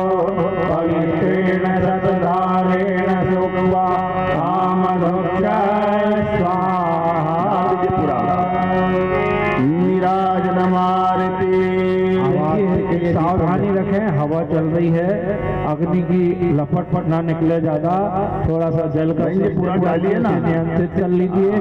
पवित्रेण सत्रधारेण सुक्त्वा कामधुक्षाय स्वाहा। नीराजनमारती। सावधानी रखें, हवा चल रही है, अग्नि की लपट ना निकले ज्यादा, थोड़ा सा जल का पूरा डालिए ना, नियंत्रित कर लीजिए।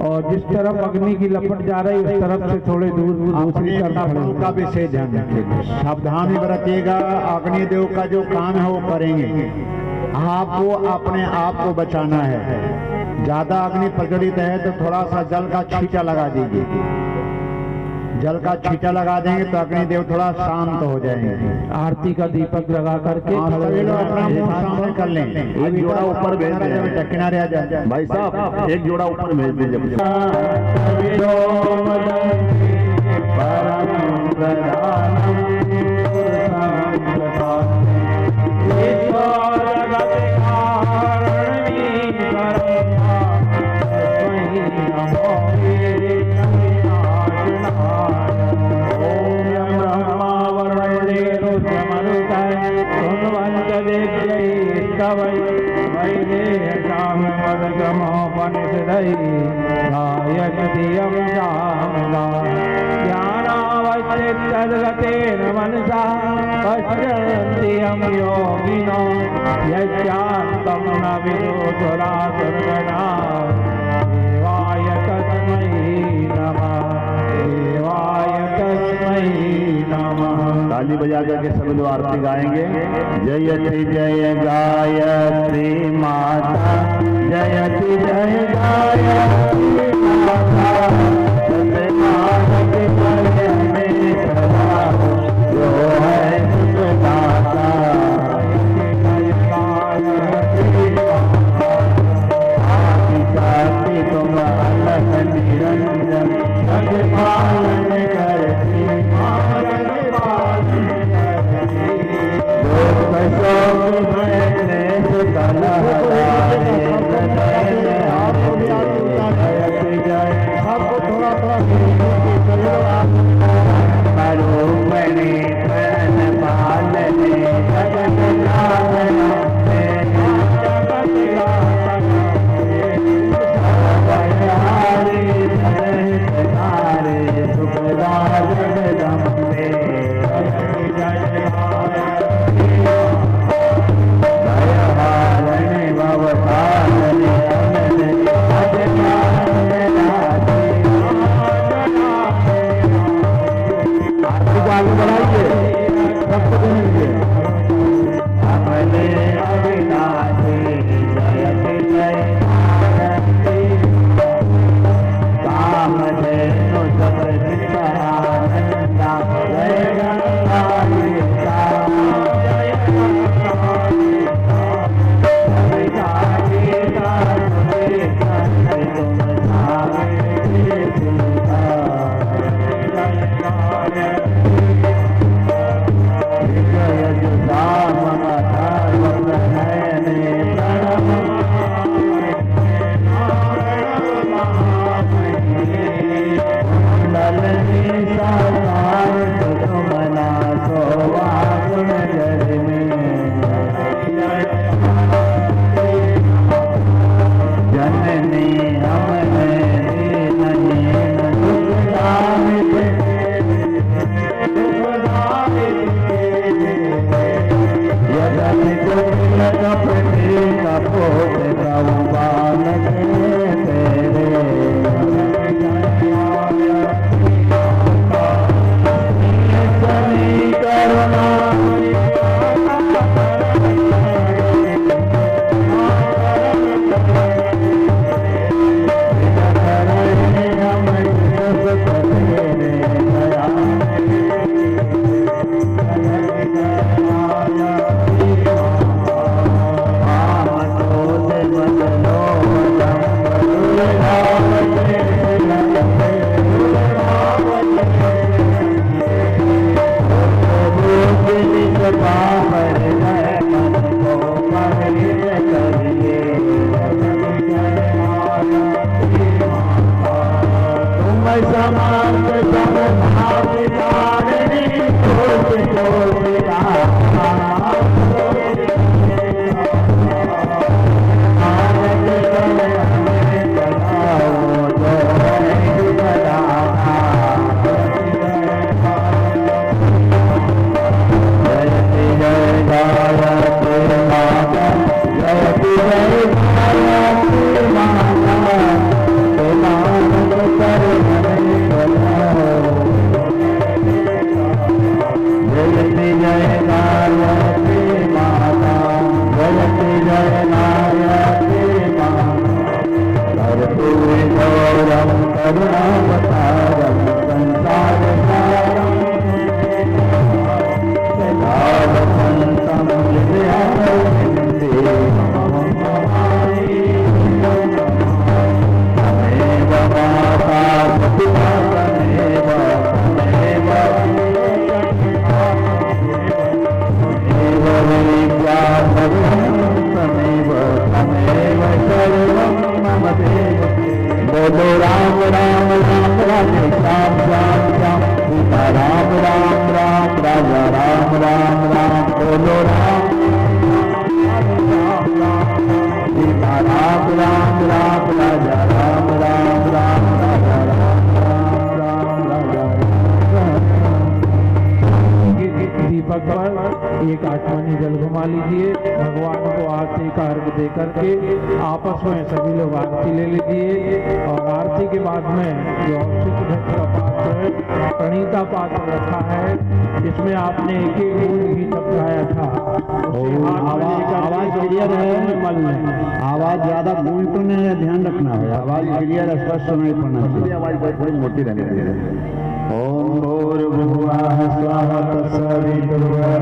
और जिस तरफ अग्नि की लपट जा रही है उस तरफ से थोड़े दूर दूसरी तरफ का विशेष ध्यान रखिएगा, सावधानी बरतिएगा। अग्निदेव का जो काम है वो करेंगे, आपको अपने आप को बचाना है। ज्यादा अग्नि प्रज्वलित है तो थोड़ा सा जल का छींटा लगा दीजिए, जल का छींटा लगा देंगे तो अग्निदेव थोड़ा शांत हो जाएंगे। आरती का दीपक लगा करके सभी लोग अपना मुंह सामने कर लें। एक जोड़ा ऊपर भेज दीजिए, किनारे आ जाए भाई साहब, एक जोड़ा ऊपर भेज दीजिए। ज्ञानावचित्तद्गतेन मनसा पश्यन्ति यं योगिनो यच्चान्तं न विदुर्दुरासुरगणाः। देवाय तस्मै नमः, देवाय तस्मै नमः। ताली बजा करके सभी लोग आरती गाएंगे। जयति जय गायत्री माता, जयति जय गायत्री माता, जो है सुखदाता। तुम अलग निरंजन जग पालन करती, शोक भय सुतल राम राम राम बोलो राम सीता राम राम राम राजा राम राम राम राजा राम राम राजा दीपक पर एक आचमनी जल घुमा लीजिए। भगवान को आरती का अर्घ दे करके आपस में सभी लोग आरती ले लीजिए। और आरती के बाद में जो अवशिष्ट घट का पात्र है, प्रणीता पात्र रखा है, इसमें आपने एक एक बूंद घी टपकाया था। आवाज क्लियर है? मल लें। आवाज ज्यादा गूंज तो नहीं है, ध्यान रखना है। आवाज क्लियर स्पष्ट सुनाई पड़ना चाहिए। आवाज थोड़ी मोटी रहनी चाहिए। ओम भूर्भुवः स्वः तत्सवितुर्वरेण्यं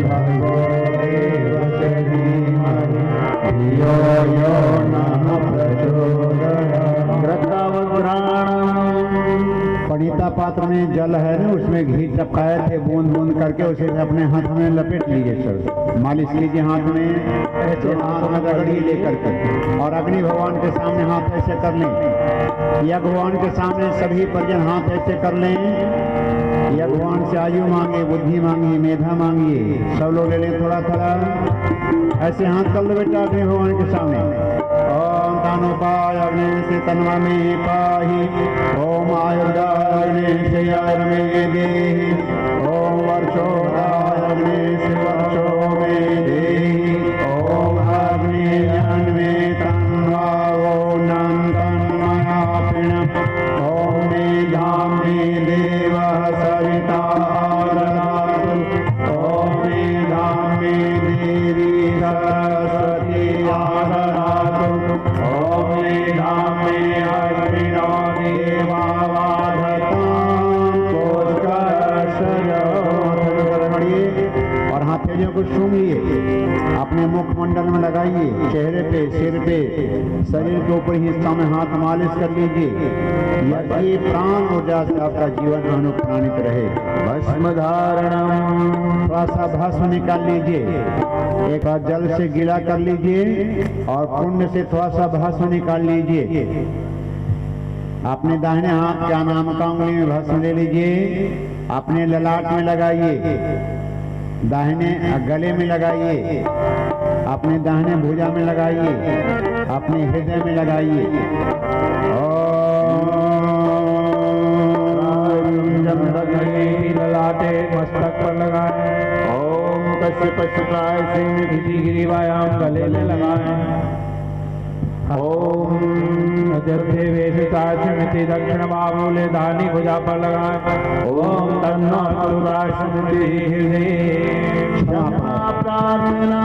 भर्गो देवस्य धीमहि धियो यो नः प्रचोदयात्। पणिता पात्र में जल है ना, उसमें घी चपकाए थे बूंद बूंद करके, उसे अपने हाथ में लपेट लीजिए सर, मालिश कीजिए हाथ में, ऐसे हाथ में रगड़ी लेकर के, और अग्नि भगवान के सामने हाथ ऐसे कर लें, या भगवान के सामने सभी परिजन हाथ ऐसे कर लें, या भगवान से आयु मांगे, बुद्धि मांगिए, मेधा मांगिए, सब लोग ले लें थोड़ा थोड़ा, ऐसे हाथ कर लो बेटा अग्नि भगवान के सामने। ओम तनुपाय अग्नि से तन्वा में पाहि, ओम आयुर्दाय से में देहि, ओम वर्षोदाय अग्नि से वर्षो में देहि, ओम अग्नि जन में तन्वा ओम तन्मया पिणम, ओम मेधाम में देव सविता ददातु, ओम मेधाम में देवी सरस्वती आददातु, ओम मेधाम में अग्निनो देवा और हाथेलियों को सूंघिए, अपने मुखमंडल में लगाइए, चेहरे पे, सिर पे, शरीर के ऊपर हिस्सा में हाथ मालिश कर लीजिए। ये प्राण ऊर्जा से आपका जीवन अनुप्राणित रहे। भस्म धारणम, थोड़ा सा भस्म निकाल लीजिए, एक बार जल से गीला कर लीजिए और कुंड से थोड़ा सा भस्म निकाल लीजिए। अपने दाहिने हाथ क्या नाम का उंगली में भस्म ले लीजिए, अपने ललाट में लगाइए, दाहिने गले में लगाइए, अपने दाहिने भुजा में लगाइए, अपने हृदय में लगाइए। ललाटे मस्तक पर लगाएं। ओम कश्यपश्चक्राय सिंह गिरिवायाम गले में लगाएं। ओम वेशितामिति दक्षिण बाबूले दानी भुजा पर लगाएं। ओम तन्नो प्रार्थना।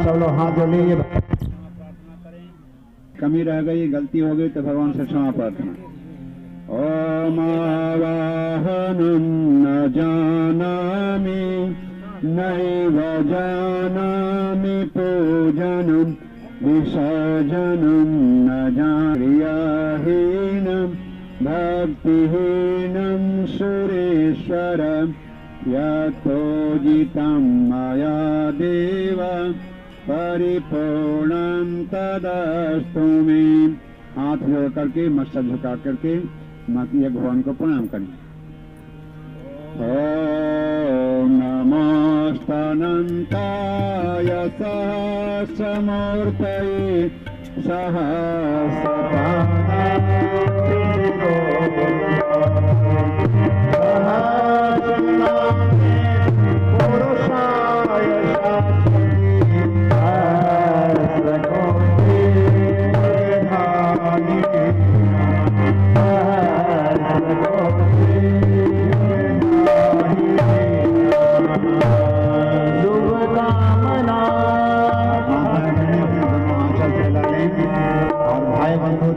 सब लोग हाथ जोड़ लीजिए। कमी रह गई, गलती हो गई तो भगवान से क्षमा प्रार्थना। ओम आवाहनं न जानामि नैव जानामि पूजनं विसर्जनं न जानामि भक्तिहीनं सुरेश्वर यथोजितं मया देव परिपूर्णं तदस्तु मे। हाथ जोड़ करके मस्तक झुका करके माता भगवान को प्रणाम करें। ओम नमोस्तनंताय सहस्रमूर्तये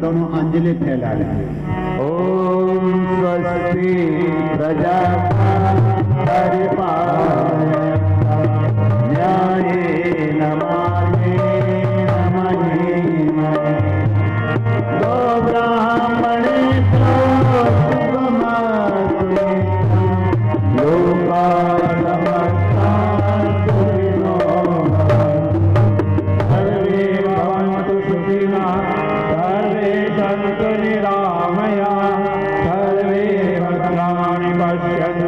दोनों अंजलि फैला लें। ओम स्वस्ति प्रजापतिर्पालयन् न्यायेन मार्गेण महीमहे गो ब्राह्मणेभ्यो शुभमस्तु लोकाः समस्ताः सुखिनो सर्वे भवन्तु सुखिनः सन्तु निरामया सर्वे भद्राणि पश्यन्तु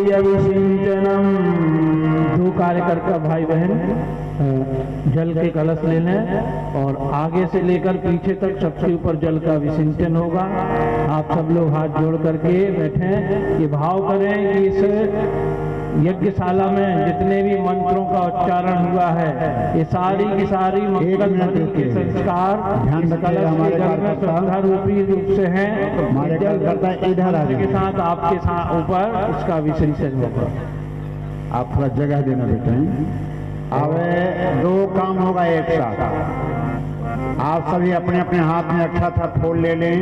शांति अभिषिंचनम। 2 कार्यकर्ता भाई बहन जल के कलश ले लें और आगे से लेकर पीछे तक सबसे ऊपर जल का विसिंचन होगा। आप सब लोग हाथ जोड़ करके बैठें, ये भाव करें कि इस यज्ञशाला में जितने भी मंत्रों का उच्चारण हुआ है, ये सारी की सारी मंगल ध्वनि के संस्कार ध्यान रखिए, हमारे जल में श्रद्धा रूपी रूप से हैं। हमारे कार्यकर्ता इधर आ के साथ आपके साथ ऊपर इसका विसिंचन होगा। आप थोड़ा जगह देना बेटा। अब 2 काम होगा एक साथ। आप सभी अपने अपने हाथ में अक्षता फूल ले लें।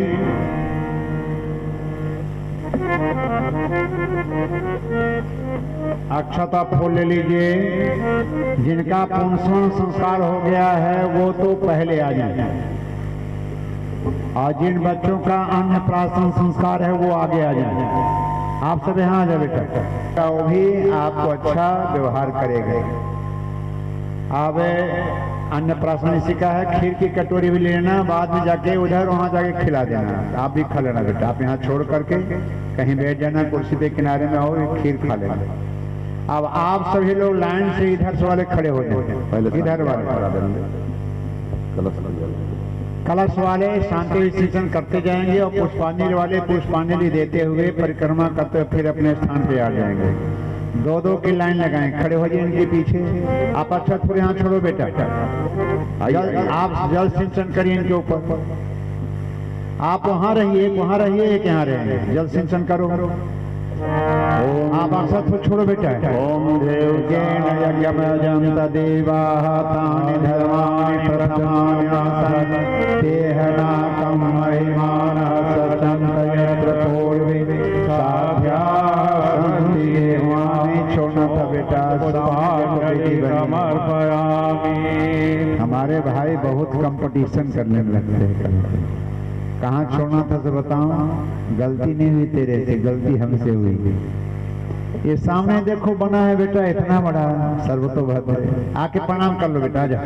अक्षता फूल ले लीजिए। जिनका पुंसवन संस्कार हो गया है वो तो पहले आ जाए, और जिन बच्चों का अन्नप्राशन संस्कार है वो आगे आ जाए। आप सब यहाँ आ जाए बेटा, वो भी आपको अच्छा व्यवहार करेगा। अब अन्नप्राशन इसी का है। खीर की कटोरी भी लेना, बाद में जाके उधर वहां जाके खिला देना। आप भी खा लेना बेटा। आप यहाँ छोड़ करके कहीं बैठ जाना, कुर्सी पे किनारे में आओ, खीर खा लेना। अब आप सभी लोग लाइन से इधर से वाले खड़े हो जाए, इधर वाले कलश वाले शांति विसर्जन करते जाएंगे और पुष्पांजलि वाले पुष्पांजलि देते हुए परिक्रमा करते हुए फिर अपने स्थान पे आ जाएंगे। 2-2 की लाइन लगाएं, खड़े हो जाए इनके पीछे। आप अच्छा थोड़े यहाँ छोड़ो बेटा, आप जल सिंचन करिए इनके ऊपर। आप वहां रहिए, एक वहां रहिए, एक यहाँ रहिए, जल सिंचन करो। आप अक्षत को छोड़ो बेटा। ओम देव यज्ञमजंत देवाः तानि धर्माणि प्रथमान्यासन् तेहनाकं महिमानः सचन्त यत्र पूर्वे साभ्यासन्ति देवानि। छोड़ना था बेटा। हमारे भाई बहुत कंपटीशन करने लगते हैं। कहाँ छोड़ना था तो बताओ। गलती नहीं हुई तेरे से, गलती हमसे हुई। ये सामने देखो बना है बेटा, इतना बड़ा सर्वतोभद्र। आके प्रणाम कर लो बेटा, आ जा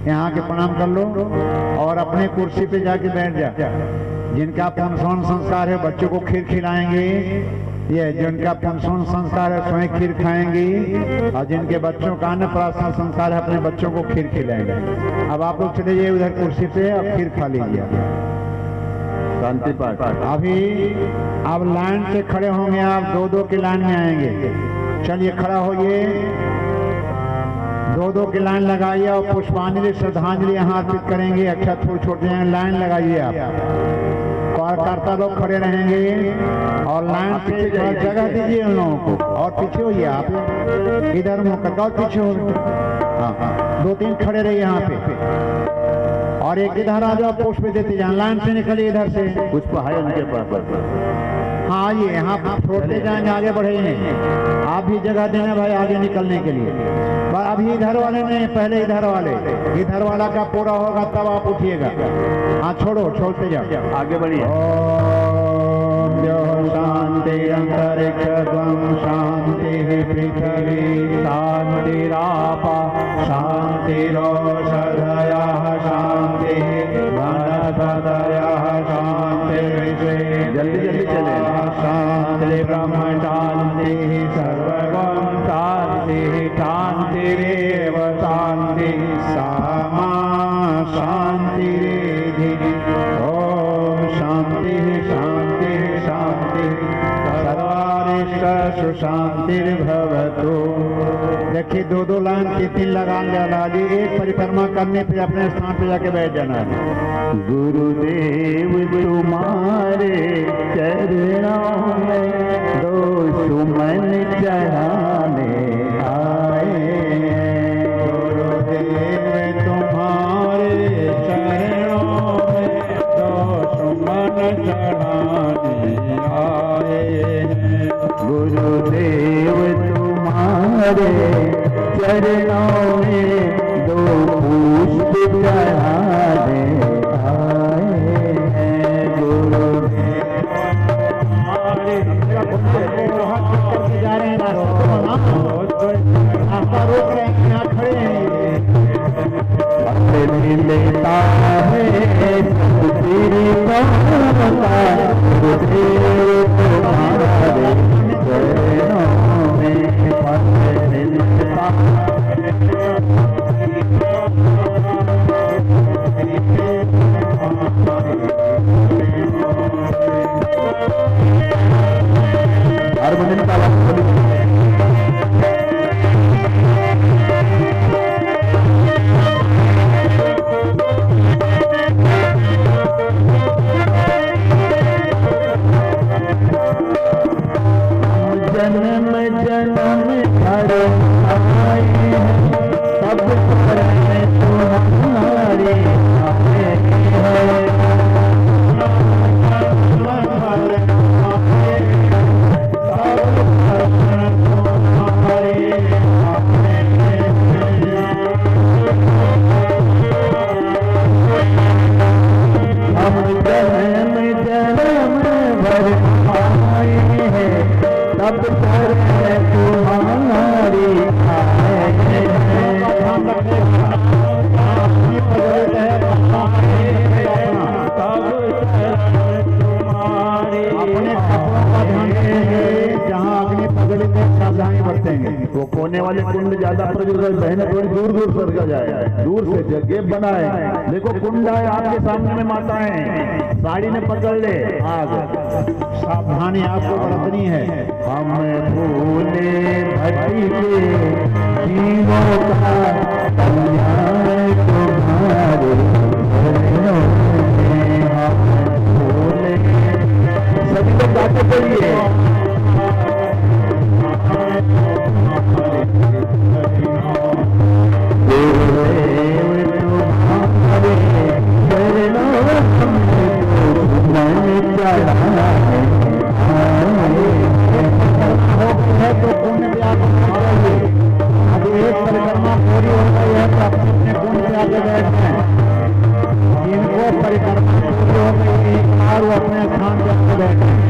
यहाँ आके प्रणाम कर लो और अपने कुर्सी पे जाके बैठ जा। जिनका पुंसवन संस्कार है बच्चों को खीर खिलाएंगे, ये जिनका पुंसवन संस्कार है स्वयं खीर खाएंगी, और जिनके बच्चों का अन्नप्राशन संस्कार है अपने बच्चों को खीर खिलाएंगे। अब आप लोग चले जाइए उधर कुर्सी पे और खीर खा लीजिए। शांति पाठ। अभी आप लाइन से खड़े होंगे, आप 2-2 की लाइन में आएंगे। चलिए खड़ा होइए, 2-2 की लाइन लगाइए और पुष्पांजलि श्रद्धांजलि यहाँ अर्पित करेंगे। अक्षत फूल छोड़ते हैं, लाइन लगाइए। आप कार्यकर्ता लोग खड़े रहेंगे और लाइन पे जगह दीजिए उन लोगों को, और पीछे होइए आप, इधर मुँह करके और पीछे हो। हाँ 2-3 खड़े रहिए यहाँ पे, और एक इधर आ जाओ, पुष्प देते जाए। लाइन से निकलिए इधर से, पुष्प है उनके पास। हाँ आइए यहाँ छोड़ते जाएंगे, आगे बढ़ेंगे। आप भी जगह देना भाई आगे निकलने के लिए। अभी इधर वाले नहीं, पहले इधर वाले, इधर वाला का पूरा होगा तब आप उठिएगा। हाँ छोड़ो, छोड़ते जाओ, आगे बढ़िए। ओम शांति अंतरिक्षं शांति पृथ्वी शांतिरापा शांतिरोषधयः शांति वनस्पतयः शांतिर्विश्वे। जल्दी जल्दी चले। शांति ब्रह्म शांति सर्वगं शांति शांतिरेव शांति सामा शांतिरेधि। ओम शांति शांति शांति सर्वारिष्ट सुशांतिर्भवतु। देखिए 2-2 लाइन 3-3 लगान डाला जी। एक परिक्रमा करने पे अपने स्थान पे जाके बैठ जाना है। गुरुदेव तुम्हारे चरणों में 2 सुमन चढ़ाने आए। गुरुदेव तुम्हारे चरणों में 2 सुमन चढ़ाने आए। गुरुदेव तुम्हारे चरणों में 2 पुष्प चढ़ाने आए हैं। गुरुदेव जा रहे हैं आपका रोक रहे हैं, यहाँ खड़े हैं। मिलता है तेरी गुरुदेव तुम्हारे चरणों हारमोनियम का आवाज थोड़ी जन्म जन्म घर आए सब करने तुम्हारी सब करने तुम्हारी वो कोने वाले कुंड ज्यादा प्रज्वलित बहने थोड़ी दूर दूर सरका जाए, दूर से जगह बनाए। देखो कुंड है आपके सामने में माता है, साड़ी ने पकड़ ले आग, सावधानी आपको बरतनी है। हम भूले भट्टी के जीवों का कल्याण तुम्हारे चरणों में हम भूले। सभी लोग गाते चलिए। तो पुण्य पे आगे अभी एक परिक्रमा पूरी हो गई है तो अपने पुण्य पे आगे बैठते हैं। जिनको परिक्रमा पूरी हो गई एक बार वो अपने स्थान पे आगे बैठे हैं।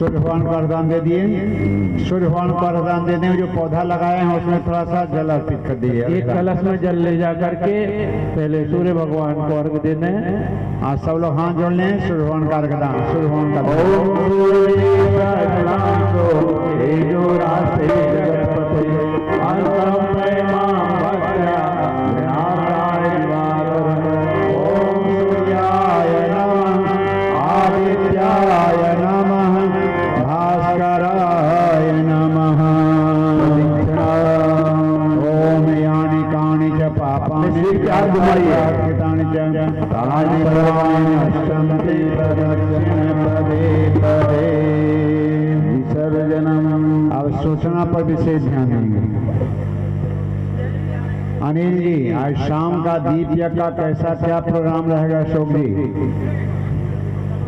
सूर्य भगवान को वरदान दे दिए। सूर्य भगवान को वरदान देने में जो पौधा लगाए हैं उसमें थोड़ा सा जल अर्पित कर दिए। एक कलश में जल ले जा करके पहले सूर्य भगवान को अर्घ देना है। आज सब लोग हाथ जोड़ लें, सूर्य भगवान का अर्घ दान। सूर्य भगवान का अब सूचना पर विशेष ध्यान देंगे। अनिल जी, आज शाम का दीप यज्ञ का कैसा क्या प्रोग्राम रहेगा अशोक जी?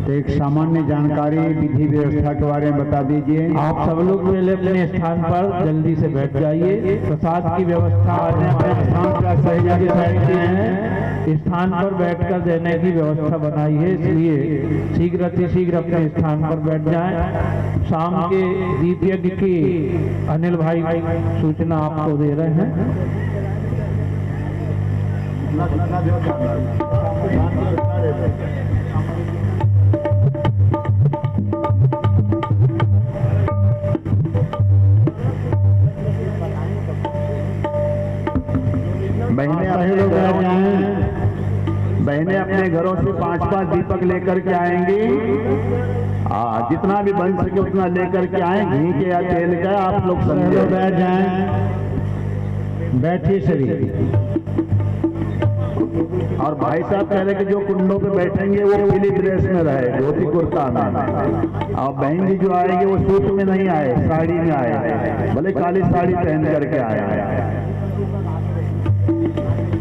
तो एक सामान्य जानकारी विधि व्यवस्था के बारे में बता दीजिए। आप सब लोग पहले अपने स्थान पर जल्दी से बैठ जाइए। प्रसाद की व्यवस्था अपने स्थान पर सही जगह बैठते हैं, स्थान पर बैठकर देने की व्यवस्था बनाई है, इसलिए शीघ्र अतिशीघ्र अपने स्थान पर बैठ जाएं। शाम के दीप यज्ञ की अनिल भाई सूचना आपको दे रहे हैं। महीने सभी लोग बैठ जाएं। बहनें अपने घरों से 5-5 दीपक लेकर के आएंगी। जितना भी बन सके उतना लेकर के आए, घी के या तेल का, आप लोग सभी समझे। लोग बैठ जाएं, बैठिए सभी। और भाई साहब कह रहे कि जो कुंडों पे बैठेंगे वो पीली ड्रेस में रहे, धोती कुर्ता में। और बहन जी जो आएंगे वो सूट में नहीं आए, साड़ी में आए, भले काली साड़ी पहन करके आए।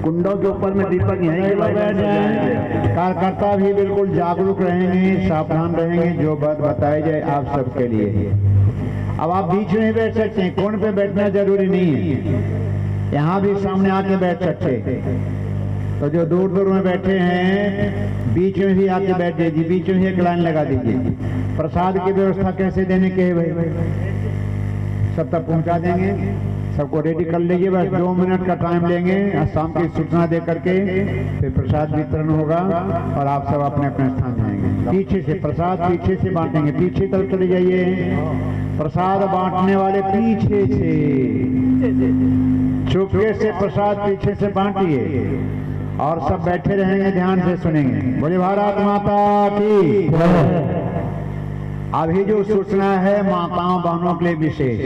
कुंडों के ऊपर में दीपक यहीं के बैठ जाएं। कार्यकर्ता भी बिल्कुल जागरूक रहेंगे, सावधान रहेंगे, जो बात बताई जाए आप सबके लिए। अब आप बीच में ही बैठ सकते हैं, कोण पे बैठना जरूरी नहीं है, यहाँ भी सामने आके बैठ सकते हैं। तो जो दूर दूर में बैठे हैं बीच में भी आके बैठ जाइए, बीच में ही एक लाइन लगा दीजिए। प्रसाद की व्यवस्था कैसे देने के है भाई? सब तक पहुंचा देंगे, सबको रेडी कर लीजिए। बस 2 मिनट का टाइम लेंगे, शाम की सूचना दे करके फिर प्रसाद वितरण होगा और आप सब अपने अपने स्थान जाएंगे। पीछे से प्रसाद पीछे से बांटेंगे, पीछे तरफ चले जाइए। प्रसाद बांटने वाले पीछे से, चुपके से प्रसाद पीछे से बांटिए और सब बैठे रहेंगे, ध्यान से सुनेंगे। बोले भारत माता की। अभी जो सूचना है माताओं बहनों के लिए विशेष,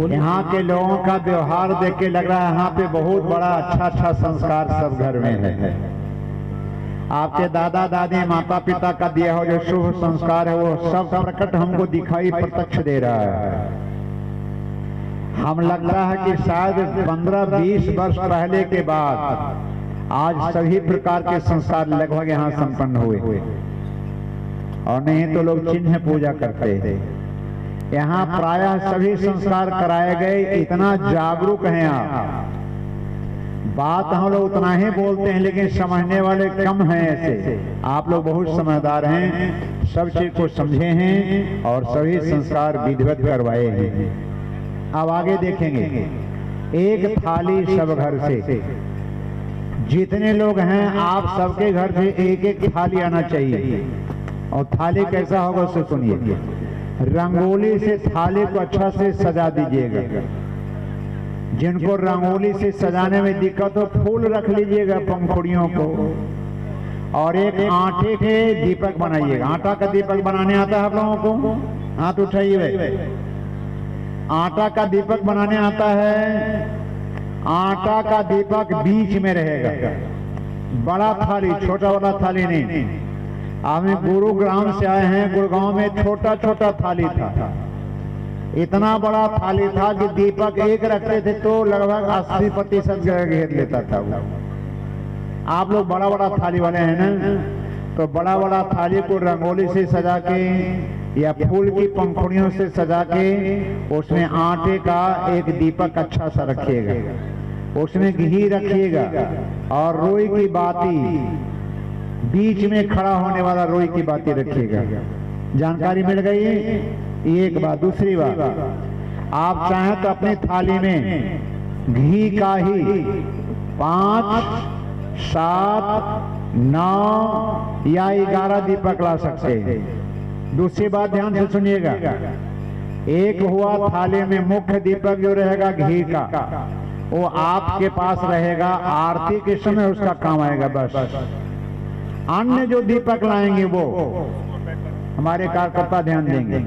यहाँ के लोगों का व्यवहार देख के लग रहा है यहाँ पे बहुत बड़ा अच्छा संस्कार सब घर में है। आपके दादा दादी माता पिता का दिया हो जो शुभ संस्कार है वो सब प्रकट हमको दिखाई प्रत्यक्ष दे रहा है। हम लगता है कि शायद 15-20 वर्ष पहले के बाद आज सभी प्रकार के संस्कार लगभग यहाँ संपन्न हुए, और नहीं तो लोग चिन्ह पूजा करते हैं। यहाँ प्रायः सभी संस्कार कराए गए। इतना जागरूक हैं आप, बात हम लोग उतना ही बोलते हैं लेकिन समझने वाले कम हैं। ऐसे आप लोग बहुत समझदार हैं, सब चीज को समझे हैं और सभी संस्कार विधिवत करवाए हैं। अब आगे देखेंगे, एक थाली सब घर से, जितने लोग हैं आप सबके घर से एक एक थाली आना चाहिए। और थाली कैसा होगा उससे सुनिए। रंगोली से थाली को अच्छा से सजा दीजिएगा। जिनको रंगोली से सजाने में दिक्कत हो फूल रख लीजिएगा पंखुड़ियों को, और एक आटे के दीपक बनाइएगा। आटा का दीपक बनाने आता है आप लोगों को? हाथ उठाइए भाई। आटा का दीपक बनाने आता है। आटा का दीपक बीच में रहेगा, बड़ा थाली, छोटा वाला थाली नहीं। हम गुरुग्राम से आए हैं, गुड़गांव में छोटा छोटा थाली था। इतना बड़ा थाली था कि दीपक एक रखते थे तो लगभग 80% जगह घेर लेता था वो। आप लोग बड़ा बड़ा थाली वाले हैं ना, तो बड़ा बड़ा थाली को रंगोली से सजा के या फूल की पंखुड़ियों से सजा के उसमें आटे का एक दीपक अच्छा सा रखिएगा, उसमें घी रखिएगा और रोई की बाती, बीच में खड़ा होने वाला रोई की बाती रखिएगा। जानकारी मिल गई? एक बात। दूसरी बात, आप चाहें तो अपनी थाली में घी का ही 5, 7, 9 या 11 दीपक ला सकते हैं। दूसरी बात ध्यान से सुनिएगा, एक हुआ थाली में मुख्य दीपक जो रहेगा घी का, वो आपके पास रहेगा, आरती के समय उसका काम आएगा बस। अन्य जो दीपक लाएंगे वो हमारे कार्यकर्ता ध्यान देंगे।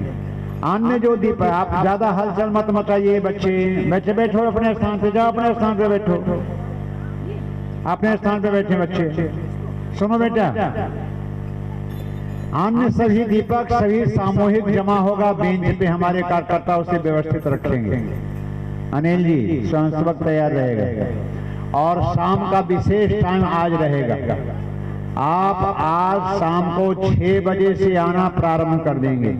अन्य जो दीपक, आप ज्यादा हलचल मत मचाइए बच्चे बैठो अपने स्थान पे, जाओ अपने स्थान पे बैठो, अपने स्थान पे बैठे बच्चे। सुनो बेटा, अन्य सभी दीपक सभी सामूहिक जमा होगा बेंच पे, हमारे कार्यकर्ता उसे व्यवस्थित रखेंगे। अनिल जी स्वयंसेवक तैयार रहेगा। और शाम का विशेष टाइम आज रहेगा। आप आज शाम को 6 बजे से आना प्रारंभ कर देंगे।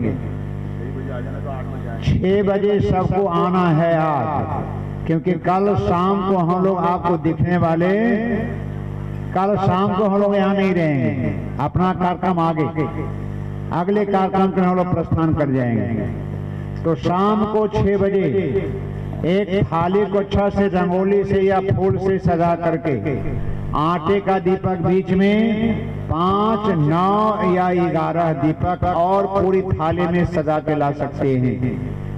6 बजे सबको आना है आज, क्योंकि कल शाम को हम लोग आपको दिखने वाले, कल शाम को हम लोग यहाँ नहीं रहेंगे। अपना कार्यक्रम आगे, अगले कार्यक्रम के हम लोग प्रस्थान कर जाएंगे। तो शाम को 6 बजे एक थाली को अच्छा से रंगोली से या फूल से सजा करके आटे का दीपक बीच में 5, 9 या 11 दीपक और पूरी थाली में सजा के ला सकते हैं।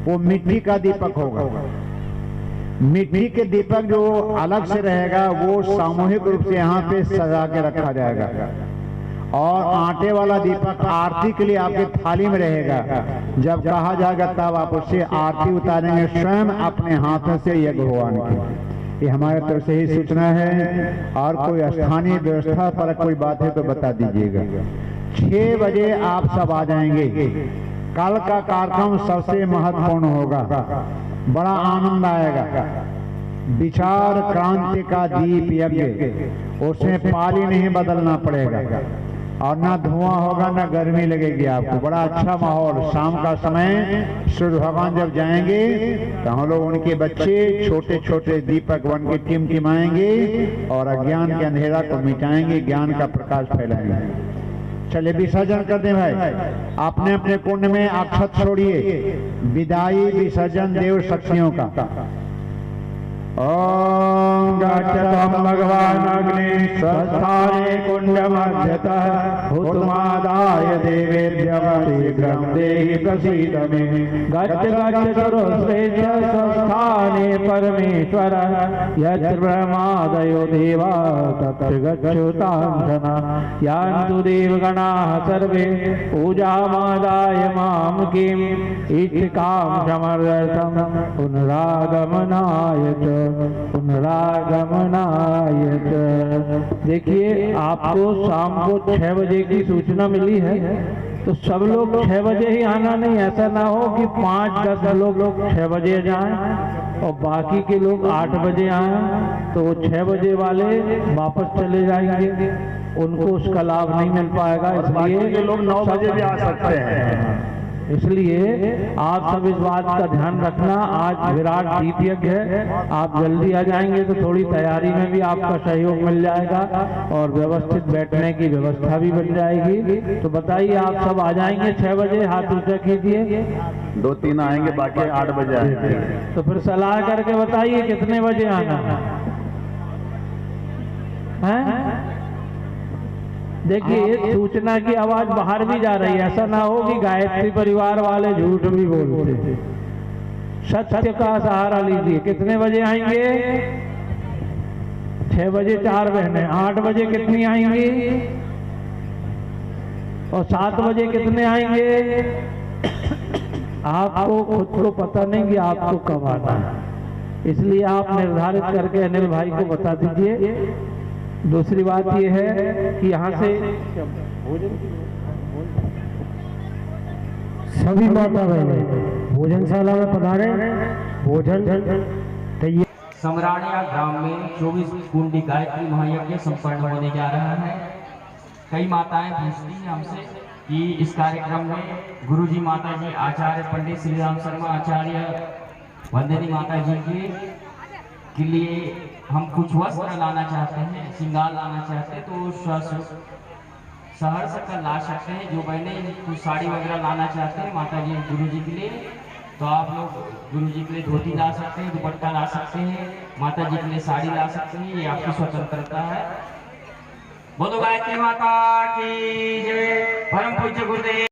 वो मिट्टी का दीपक होगा। मिट्टी के दीपक जो अलग से रहेगा वो सामूहिक रूप से यहाँ पे सजा के रखा जाएगा, और आटे वाला दीपक आरती के लिए आपके थाली में रहेगा। जब कहा जाएगा तब आप उससे आरती उतारेंगे स्वयं अपने हाथों से यज्ञ भगवान की। ये हमारे तरफ से ही सूचना है, और कोई स्थानीय व्यवस्था पर कोई बात है तो बता दीजिएगा। 6 बजे आप सब आ जाएंगे। कल का कार्यक्रम सबसे महत्वपूर्ण होगा, बड़ा आनंद आएगा। विचार क्रांति का दीप यज्ञ, उसमें पाली नहीं बदलना पड़ेगा, और ना धुआं होगा ना गर्मी लगेगी आपको। बड़ा अच्छा माहौल। शाम का समय सूर्य भगवान जब जाएंगे तो हम लोग उनके बच्चे छोटे छोटे दीपक बन के टिमटिमाएंगे और अज्ञान के अंधेरा को मिटाएंगे, ज्ञान का प्रकाश फैलाएंगे। चलिए विसर्जन कर दें भाई, अपने अपने कुंड में अक्षत छोड़िए। विदाई विसर्जन देव शक्तियों का। ओम गच्छतं भगवान अग्नि स्वस्थाने कुंड मध्यतः हुतमादाय देवेभ्यः शीघ्रं देहि प्रसीद मे। गच्छ गच्छ सुरश्रेष्ठ स्वस्थाने परमेश्वर यत्र ब्रह्मादयो देवा तत्र गच्छुतांशना। यान्तु देवगणाः सर्वे पूजामादाय मां किम् इष्टकां समर्थं पुनरागमनाय च पुनरागमनाय च। देखिए, आपको शाम को 6 बजे की सूचना मिली है, तो सब लोग 6 बजे ही आना नहीं। ऐसा ना हो कि 5-10 लोग 6 बजे जाएं और बाकी के लोग 8 बजे आएं, तो 6 बजे वाले वापस चले जाएंगे, उनको उसका लाभ नहीं मिल पाएगा। इसलिए लोग 9 बजे भी आ सकते हैं। इसलिए आप सब इस बात का ध्यान रखना। आज विराट दीप यज्ञ है, आप जल्दी आ जाएंगे तो थोड़ी तैयारी में भी आपका सहयोग मिल जाएगा और व्यवस्थित बैठने की व्यवस्था भी बन जाएगी। तो बताइए, आप सब आ जाएंगे 6 बजे? हाथ ऊंचा कीजिए। 2-3 आएंगे, बाकी 8 बजे आएंगे। तो फिर सलाह करके बताइए कितने बजे आना है। देखिए, सूचना की आवाज बाहर भी जा रही है। ऐसा ना हो कि गायत्री परिवार वाले झूठ भी बोलते। सत्य का सहारा लीजिए। कितने बजे आएंगे? 6 बजे 4 बहनें। 8 बजे कितनी आएंगी? और 7 बजे कितने आएंगे? आपको खुद को पता नहीं कि आपको कब आना है, इसलिए आप निर्धारित करके अनिल भाई को बता दीजिए। दूसरी बात यह है कि यहाँ से सभी माता बहनें भोजनशाला में पधारे। भोजन तैयार। समरानिया ग्राम में 24 कुंडी गायत्री महायज्ञ संपन्न होने जा रहा है। कई माताएं पूछती हैं हमसे कि इस कार्यक्रम में गुरुजी माता जी आचार्य पंडित श्री राम शर्मा आचार्य वंदनी माता जी के लिए हम कुछ वस्त्र लाना चाहते हैं, श्रृंगार लाना चाहते हैं, तो सहर्ष का ला सकते हैं। जो बहनें कुछ साड़ी वगैरह लाना चाहते हैं माता जी गुरुजी के लिए, तो आप लोग गुरुजी के लिए धोती ला सकते हैं, दुपट्टा ला सकते हैं, माता जी के लिए साड़ी ला सकते हैं। ये आपकी स्वतंत्रता है। बोलो गायत्री माता की जय। परम पूज्य गुरुदेव।